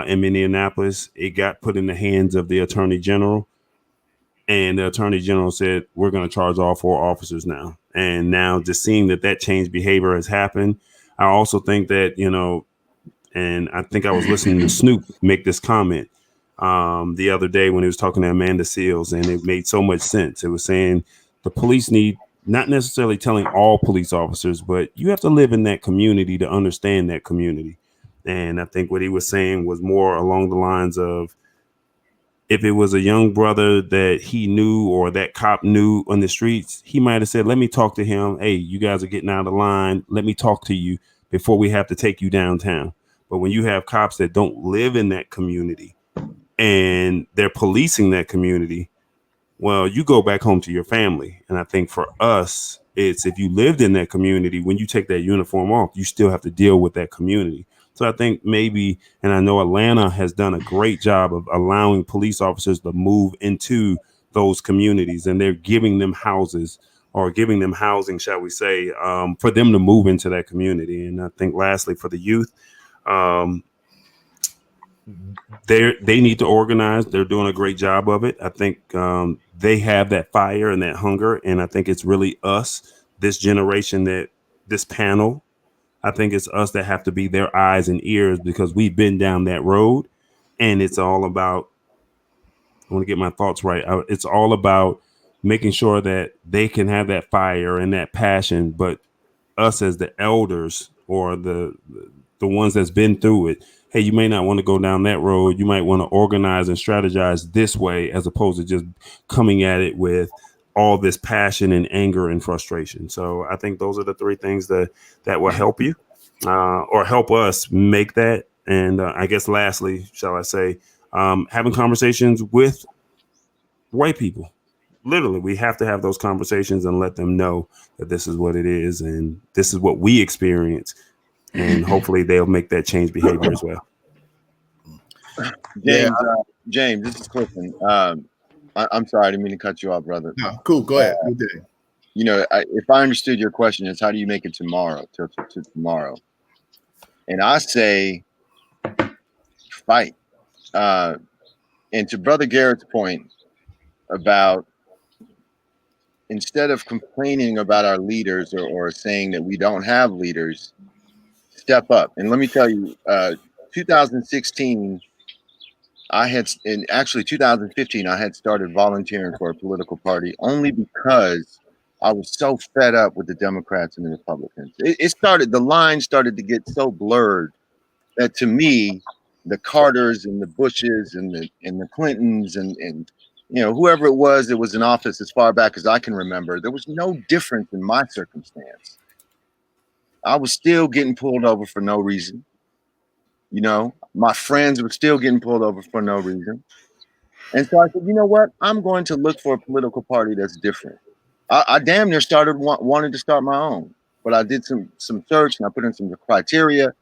in Minneapolis, it got put in the hands of the attorney general. And the attorney general said, we're going to charge all 4 officers now. And now just seeing that change behavior has happened. I also think that, and I think I was listening to Snoop make this comment the other day when he was talking to Amanda Seals, and it made so much sense. It was saying the police need, not necessarily telling all police officers, but you have to live in that community to understand that community. And I think what he was saying was more along the lines of, if it was a young brother that he knew or that cop knew on the streets, he might have said, let me talk to him. Hey, you guys are getting out of line. Let me talk to you before we have to take you downtown. But when you have cops that don't live in that community and they're policing that community, well, you go back home to your family. And I think for us, it's if you lived in that community, when you take that uniform off, you still have to deal with that community. So I think maybe, and I know Atlanta has done a great job of allowing police officers to move into those communities, and they're giving them houses or giving them housing, shall we say, for them to move into that community. And I think lastly, for the youth, they need to organize. They're doing a great job of it. I think they have that fire and that hunger. And I think it's really us, this generation, this panel, I think it's us that have to be their eyes and ears, because we've been down that road, and it's all about, I want to get my thoughts right. It's all about making sure that they can have that fire and that passion, but us as the elders or the ones that's been through it, hey, you may not want to go down that road. You might want to organize and strategize this way, as opposed to just coming at it with all this passion and anger and frustration. So I think those are the 3 things that will help you or help us make that. And I guess lastly, shall I say, having conversations with white people. Literally, we have to have those conversations and let them know that this is what it is and this is what we experience. And hopefully they'll make that change behavior as well. James, James, this is Clifton. I'm sorry, I didn't mean to cut you off, brother. No, cool. Go ahead. If I understood your question, it's how do you make it tomorrow to tomorrow? And I say fight. And to Brother Garrett's point about, instead of complaining about our leaders or saying that we don't have leaders, step up. And let me tell you, 2016 I had, in actually 2015, I had started volunteering for a political party only because I was so fed up with the Democrats and the Republicans. The line started to get so blurred that to me, the Carters and the Bushes and the Clintons and whoever it was that was in office as far back as I can remember, there was no difference in my circumstance. I was still getting pulled over for no reason. My friends were still getting pulled over for no reason. And so I said, you know what? I'm going to look for a political party that's different. I damn near started wanting to start my own, but I did some search and I put in some criteria,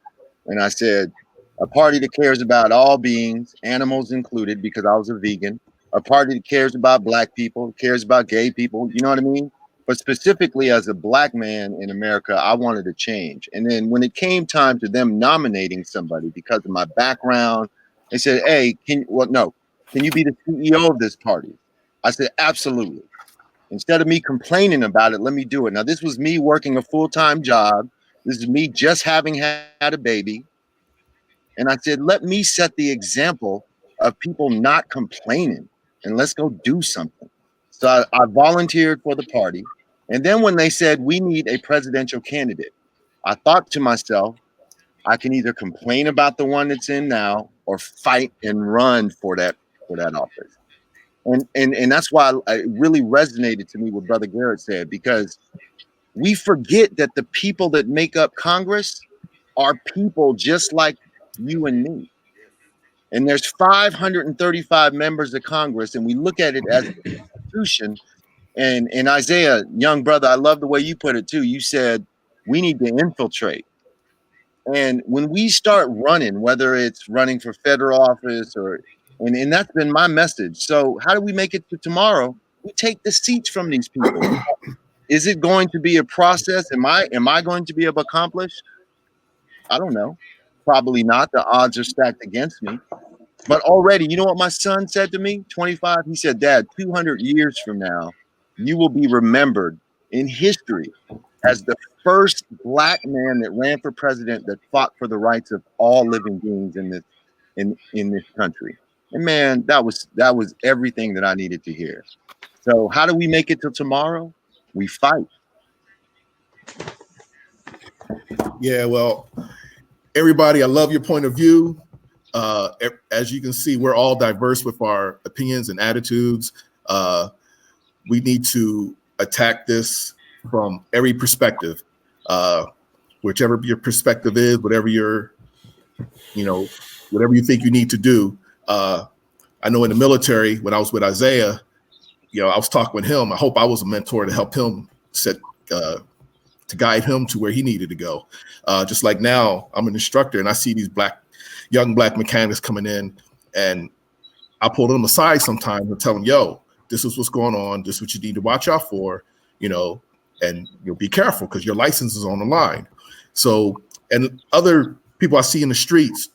and I said, a party that cares about all beings, animals included, because I was a vegan. A party that cares about Black people, cares about gay people. You know what I mean? But specifically, as a Black man in America, I wanted to change. And then when it came time to them nominating somebody because of my background, they said, "Hey, can you be the CEO of this party?" I said, "Absolutely." Instead of me complaining about it, let me do it. Now, this was me working a full-time job. This is me just having had a baby. And I said, let me set the example of people not complaining, and let's go do something. So I volunteered for the party. And then when they said we need a presidential candidate, I thought to myself, I can either complain about the one that's in now or fight and run for that office. And that's why it really resonated to me what Brother Garrett said, because we forget that the people that make up Congress are people just like you and me. And there's 535 members of Congress, and we look at it as an institution. And Isaiah, young brother, I love the way you put it too. You said we need to infiltrate. And when we start running, whether it's running for federal office and that's been my message. So how do we make it to tomorrow? We take the seats from these people. Is it going to be a process? Am I going to be able to accomplish? I don't know. Probably not. The odds are stacked against me. But already, you know what my son said to me? 25. He said, "Dad, 200 years from now, you will be remembered in history as the first Black man that ran for president that fought for the rights of all living beings in this country." And man, that was everything that I needed to hear. So how do we make it till tomorrow? We fight. Yeah, well, everybody, I love your point of view. As you can see, we're all diverse with our opinions and attitudes. We need to attack this from every perspective, whichever your perspective is, whatever you think you need to do. I know in the military, when I was with Isaiah, I was talking with him. I hope I was a mentor to help him to guide him to where he needed to go. Just like now, I'm an instructor and I see these young black mechanics coming in, and I pull them aside sometimes and tell them, "Yo, this is what's going on. This is what you need to watch out for, and you'll be careful because your license is on the line." So, and other people I see in the streets,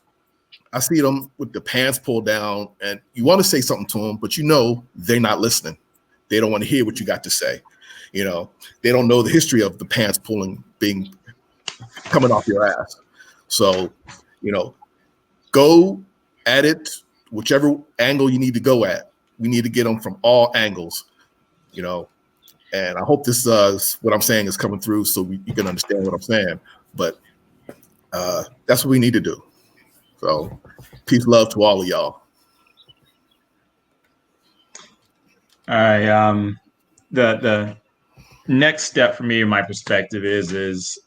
I see them with the pants pulled down, and you want to say something to them, but they're not listening. They don't want to hear what you got to say. They don't know the history of the pants pulling coming off your ass. So, go at it, whichever angle you need to go at. We need to get them from all angles, and I hope this what I'm saying is coming through so you can understand what I'm saying. But that's what we need to do. So peace, love to all of y'all. All right. The next step for me, in my perspective, is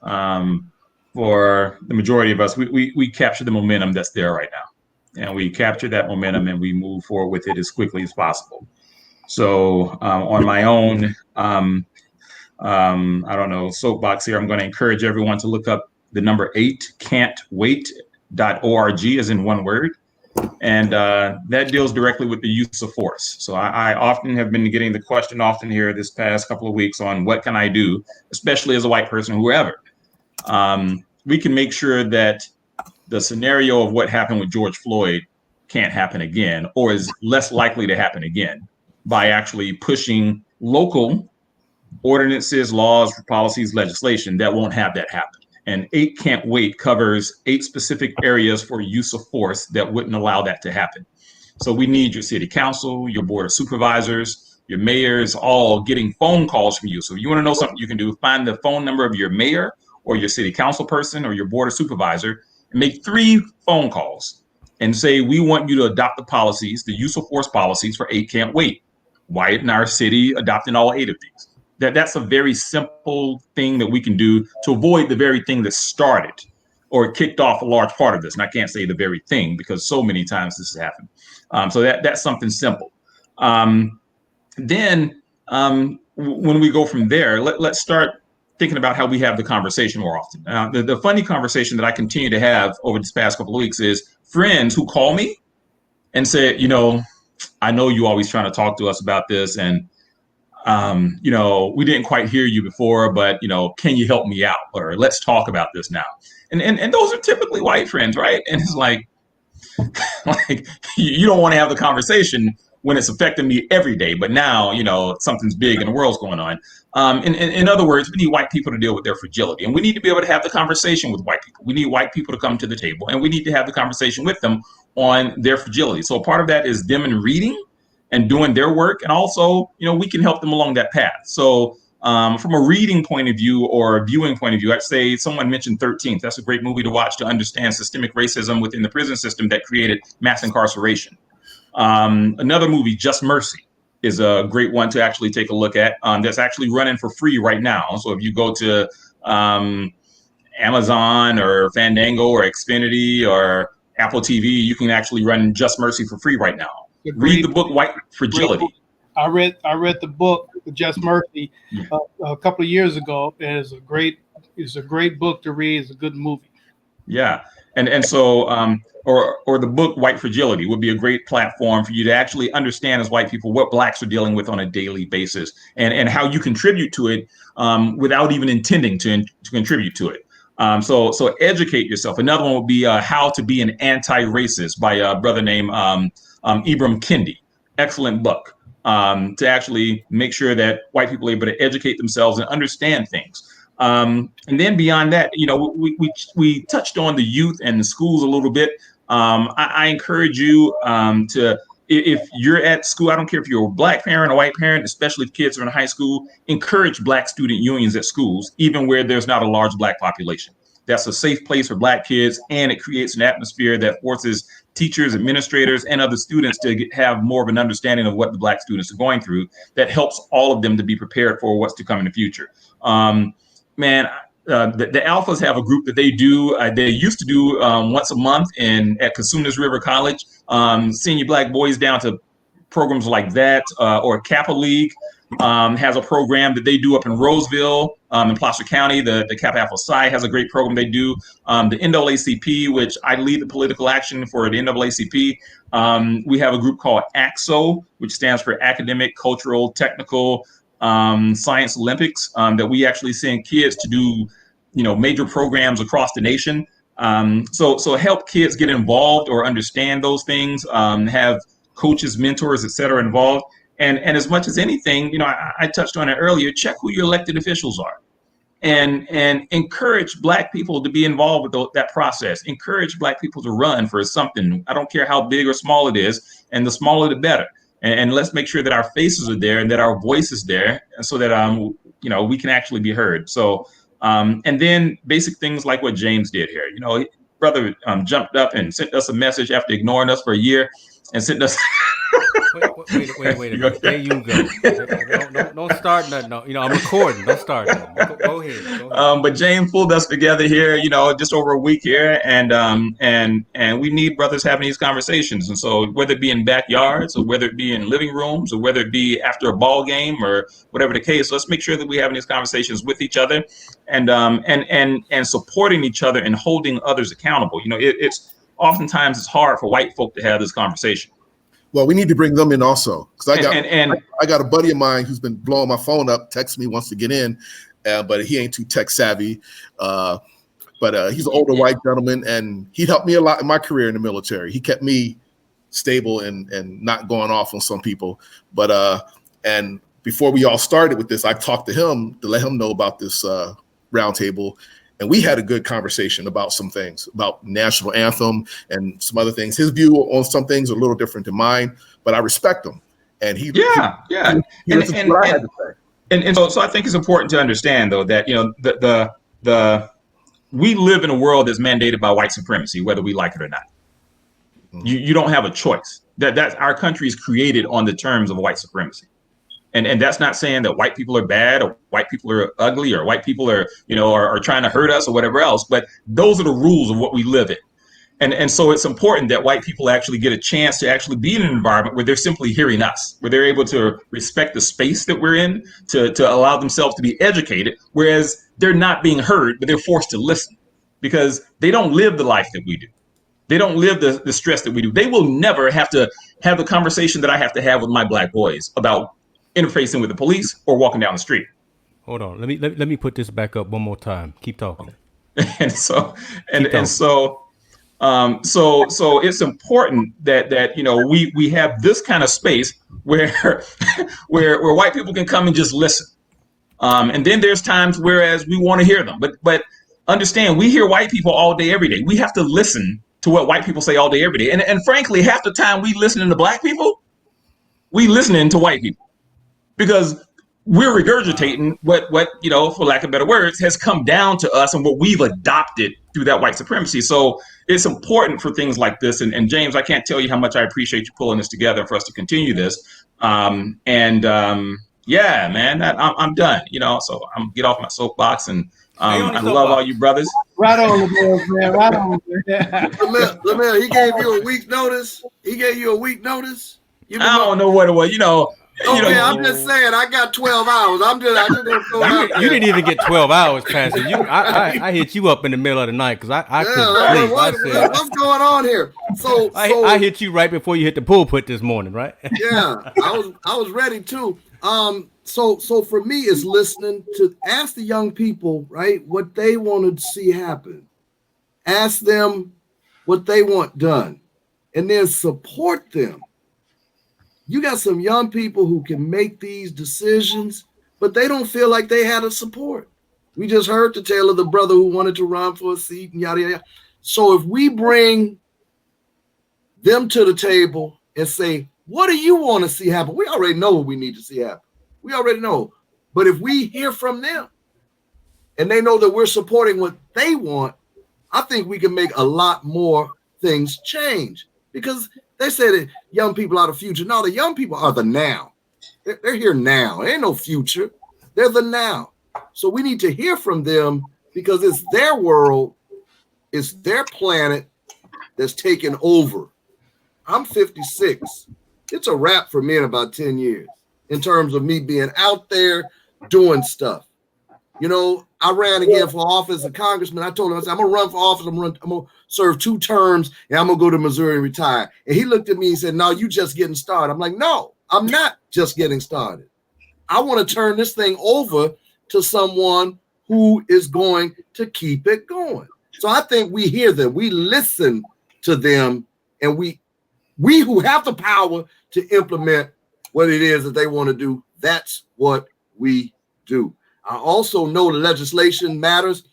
for the majority of us, we capture the momentum that's there right now, and we capture that momentum and we move forward with it as quickly as possible. So on my own, I don't know, soapbox here, I'm going to encourage everyone to look up the number 8can'twait.org, as in one word. And that deals directly with the use of force. So I often have been getting the question often here this past couple of weeks on what can I do, especially as a white person, whoever. We can make sure that the scenario of what happened with George Floyd can't happen again, or is less likely to happen again, by actually pushing local ordinances, laws, policies, legislation that won't have that happen. And 8 Can't Wait covers 8 specific areas for use of force that wouldn't allow that to happen. So we need your city council, your board of supervisors, your mayors, all getting phone calls from you. So if you want to know something you can do, find the phone number of your mayor or your city council person or your board of supervisor and make 3 phone calls and say, we want you to adopt the policies, the use of force policies for 8 Can't Wait. Why isn't our city adopting all 8 of these? That's a very simple thing that we can do to avoid the very thing that started or kicked off a large part of this. And I can't say the very thing because so many times this has happened. So that's something simple. Then when we go from there, let's start thinking about how we have the conversation more often. The funny conversation that I continue to have over this past couple of weeks is friends who call me and say, I know you always trying to talk to us about this, and we didn't quite hear you before, but can you help me out, or let's talk about this now. And those are typically white friends, right? And it's like you don't want to have the conversation when it's affecting me every day, but now something's big and the world's going on. In other words, we need white people to deal with their fragility, and we need to be able to have the conversation with white people. We need white people to come to the table, and we need to have the conversation with them on their fragility. So part of that is them in reading and doing their work, and also we can help them along that path. So from a reading point of view or a viewing point of view, I'd say someone mentioned 13th. That's a great movie to watch to understand systemic racism within the prison system that created mass incarceration. Another movie, Just Mercy, is a great one to actually take a look at. That's actually running for free right now. So if you go to Amazon or Fandango or Xfinity or Apple TV, you can actually run Just Mercy for free right now. Read the book, White Fragility. I read the book, Just Mercy, a couple of years ago. It's a great book to read. It's a good movie. Yeah, and so or the book White Fragility would be a great platform for you to actually understand as white people what blacks are dealing with on a daily basis, and how you contribute to it without even intending to contribute to it. So educate yourself. Another one would be How to Be an Anti-Racist by a brother named Ibram Kendi. Excellent book to actually make sure that white people are able to educate themselves and understand things. And then beyond that, we touched on the youth and the schools a little bit. I encourage you to, if you're at school, I don't care if you're a black parent or white parent, especially if kids are in high school, encourage black student unions at schools, even where there's not a large black population. That's a safe place for black kids, and it creates an atmosphere that forces teachers, administrators, and other students to have more of an understanding of what the black students are going through. That helps all of them to be prepared for what's to come in the future. The Alphas have a group that they do. They used to do once a month at Cosumnes River College. Senior black boys down to programs like that, or Kappa League has a program that they do up in Roseville, in Placer County. The Kappa Alpha Psi has a great program they do. The NAACP, which I lead the political action for the NAACP, we have a group called ACSO, which stands for Academic, Cultural, Technical, Science Olympics, that we actually send kids to do, major programs across the nation. So help kids get involved or understand those things, have coaches, mentors, et cetera, involved. And as much as anything, I touched on it earlier, check who your elected officials are, and encourage black people to be involved with that process. Encourage black people to run for something. I don't care how big or small it is, and the smaller the better. And let's make sure that our faces are there and that our voice is there, so that we can actually be heard. So and then basic things like what James did here. Brother jumped up and sent us a message after ignoring us for a year, and sent us. Wait a minute. There you go. Don't start nothing. No, I'm recording. Don't start nothing. Go ahead. But James pulled us together here, just over a week here, and we need brothers having these conversations. And so whether it be in backyards, or whether it be in living rooms, or whether it be after a ball game, or whatever the case, let's make sure that we're having these conversations with each other, and supporting each other and holding others accountable. It's oftentimes it's hard for white folk to have this conversation. Well, we need to bring them in also, because I got a buddy of mine who's been blowing my phone up, texts me, wants to get in, but he ain't too tech savvy. But he's an older white gentleman, and he helped me a lot in my career in the military. He kept me stable and not going off on some people. But and before we all started with this, I talked to him to let him know about this roundtable, And we had a good conversation about some things, about national anthem and some other things. His view on some things are a little different than mine, but I respect him. And he listened to what I had to say. And so I think it's important to understand, though, that the we live in a world that's mandated by white supremacy, whether we like it or not. Mm-hmm. You don't have a choice. That our country is created on the terms of white supremacy. And that's not saying that white people are bad or white people are ugly or white people are, are trying to hurt us or whatever else. But those are the rules of what we live in. And so it's important that white people actually get a chance to actually be in an environment where they're simply hearing us, where they're able to respect the space that we're in, to allow themselves to be educated, whereas they're not being heard, but they're forced to listen because they don't live the life that we do. They don't live the stress that we do. They will never have to have the conversation that I have to have with my black boys about interfacing with the police or walking down the street. Hold on. Let me put this back up one more time. Keep talking. So it's important that we have this kind of space where where white people can come and just listen. And then there's times whereas we want to hear them. But understand, we hear white people all day, every day. We have to listen to what white people say all day, every day. And frankly, half the time we listening to black people, we listening to white people. Because we're regurgitating what for lack of better words, has come down to us and what we've adopted through that white supremacy. So it's important for things like this. And James, I can't tell you how much I appreciate you pulling this together for us to continue this. Yeah, man, I'm done. So I'm get off my soapbox and I love all you brothers. Right on, man. Right on. Lamel, he gave you a week's notice. I don't know what it was. Okay, I'm just saying, I got 12 hours. I just you didn't even get 12 hours, Pastor. I hit you up in the middle of the night because I couldn't sleep. What's going on here? So I hit you right before you hit the pulpit this morning, right? Yeah, I was ready too. So for me, it's listening to ask the young people, right, what they want to see happen. Ask them what they want done, and then support them. You got some young people who can make these decisions, but they don't feel like they had a support. We just heard the tale of the brother who wanted to run for a seat and yada, yada. So if we bring them to the table and say, what do you want to see happen? We already know what we need to see happen. We already know. But if we hear from them and they know that we're supporting what they want, I think we can make a lot more things change because they say that young people are the future. No, the young people are the now. They're here now. There ain't no future. They're the now. So we need to hear from them because it's their world, it's their planet that's taken over. I'm 56. It's a wrap for me in about 10 years in terms of me being out there doing stuff. I ran again for office as a congressman. I told him, I said, I'm going to run for office. I'm going to serve 2 terms, and I'm going to go to Missouri and retire. And he looked at me and said, no, you just getting started. I'm like, no, I'm not just getting started. I want to turn this thing over to someone who is going to keep it going. So I think we hear them. We listen to them, and we who have the power to implement what it is that they want to do, that's what we do. I also know the legislation matters.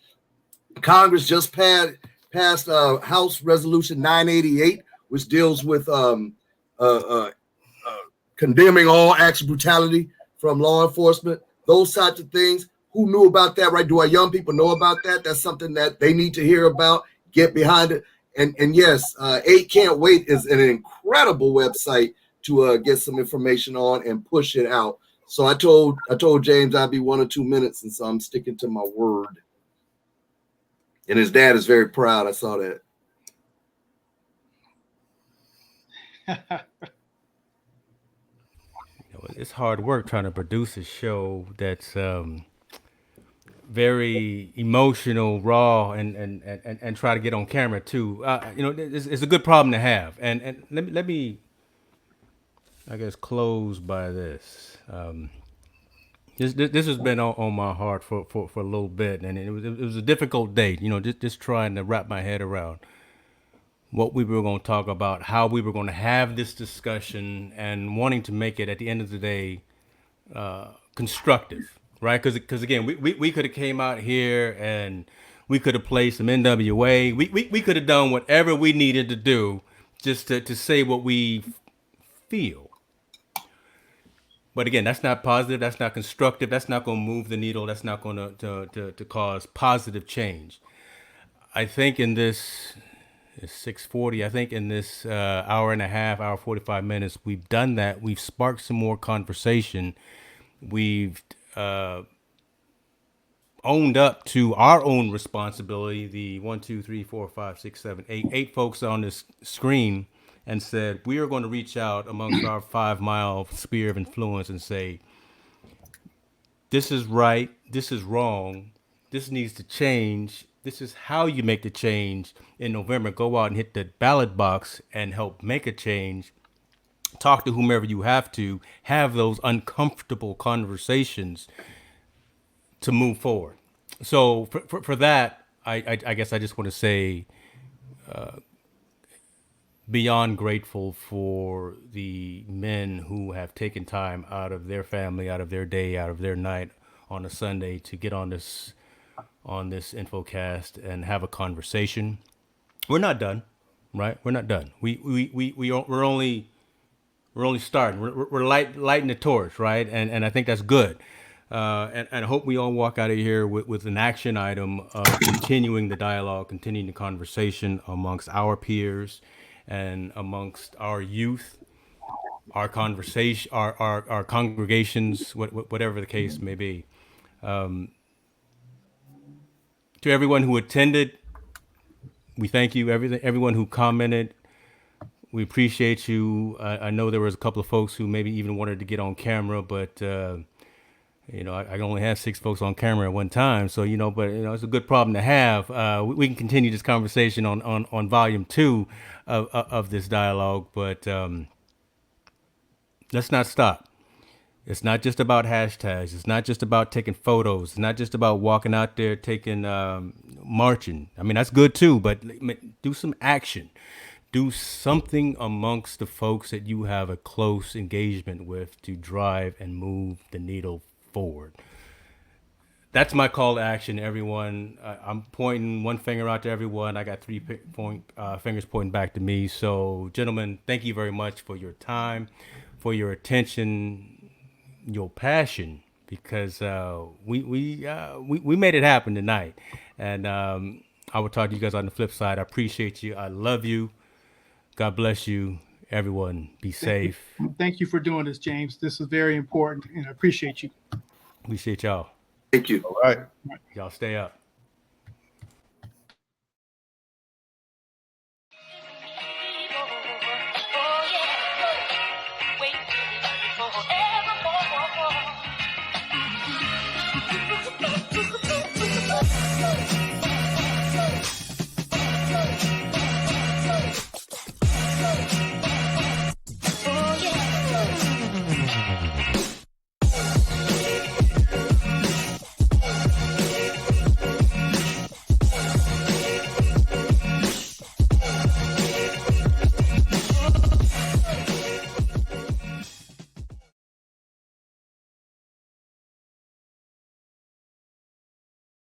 Congress just passed House Resolution 988, which deals with condemning all acts of brutality from law enforcement, those types of things. Who knew about that, right? Do our young people know about that? That's something that they need to hear about, get behind it. And yes, 8 Can't Wait is an incredible website to get some information on and push it out. So I told James I'd be 1 or 2 minutes, and so I'm sticking to my word. And his dad is very proud. I saw that. It's hard work trying to produce a show that's very emotional, raw, and try to get on camera too. It's a good problem to have. And let me I guess close by this. This has been on my heart for a little bit, and it was a difficult day. Just trying to wrap my head around what we were going to talk about, how we were going to have this discussion, and wanting to make it at the end of the day constructive, right? Because again, we could have came out here and We could have played some NWA. We could have done whatever we needed to do just to say what we feel. But again, that's not positive. That's not constructive. That's not going to move the needle. That's not going to cause positive change. I think in this, it's 6:40. I think in this hour and a half, hour 45 minutes, we've done that. We've sparked some more conversation. We've owned up to our own responsibility. The 1, 2, 3, 4, 5, 6, 7, 8 folks on this screen, and said we are going to reach out amongst our 5-mile sphere of influence and say, this is right, this is wrong, this needs to change, this is how you make the change. In November, go out and hit the ballot box and help make a change. Talk to whomever you have to, have those uncomfortable conversations to move forward. So for that, I guess I just want to say, beyond grateful for the men who have taken time out of their family, out of their day, out of their night on a Sunday to get on this infocast and have a conversation. We're not done, right? We're not done. We're only starting. We're lighting the torch, right? And I think that's good. And I hope we all walk out of here with an action item of continuing the dialogue, continuing the conversation amongst our peers and amongst our youth, our conversation, our congregations, whatever the case may be. To everyone who attended, we thank you. Everyone who commented, we appreciate you. I know there was a couple of folks who maybe even wanted to get on camera, but I only have 6 folks on camera at one time, so but it's a good problem to have. We can continue this conversation on volume 2 of this dialogue, but let's not stop. It's not just about hashtags. It's not just about taking photos. It's not just about walking out there taking marching. I mean, that's good too, but do some action. Do something amongst the folks that you have a close engagement with to drive and move the needle forward. That's my call to action, everyone. I'm pointing one finger out to everyone. I got 3 fingers pointing back to me. So, gentlemen, thank you very much for your time, for your attention, your passion, because we made it happen tonight. And I will talk to you guys on the flip side. I appreciate you. I love you. God bless you. Everyone, be safe. Thank you for doing this, James. This is very important, and I appreciate you. Appreciate y'all. Thank you. All right. Y'all stay up.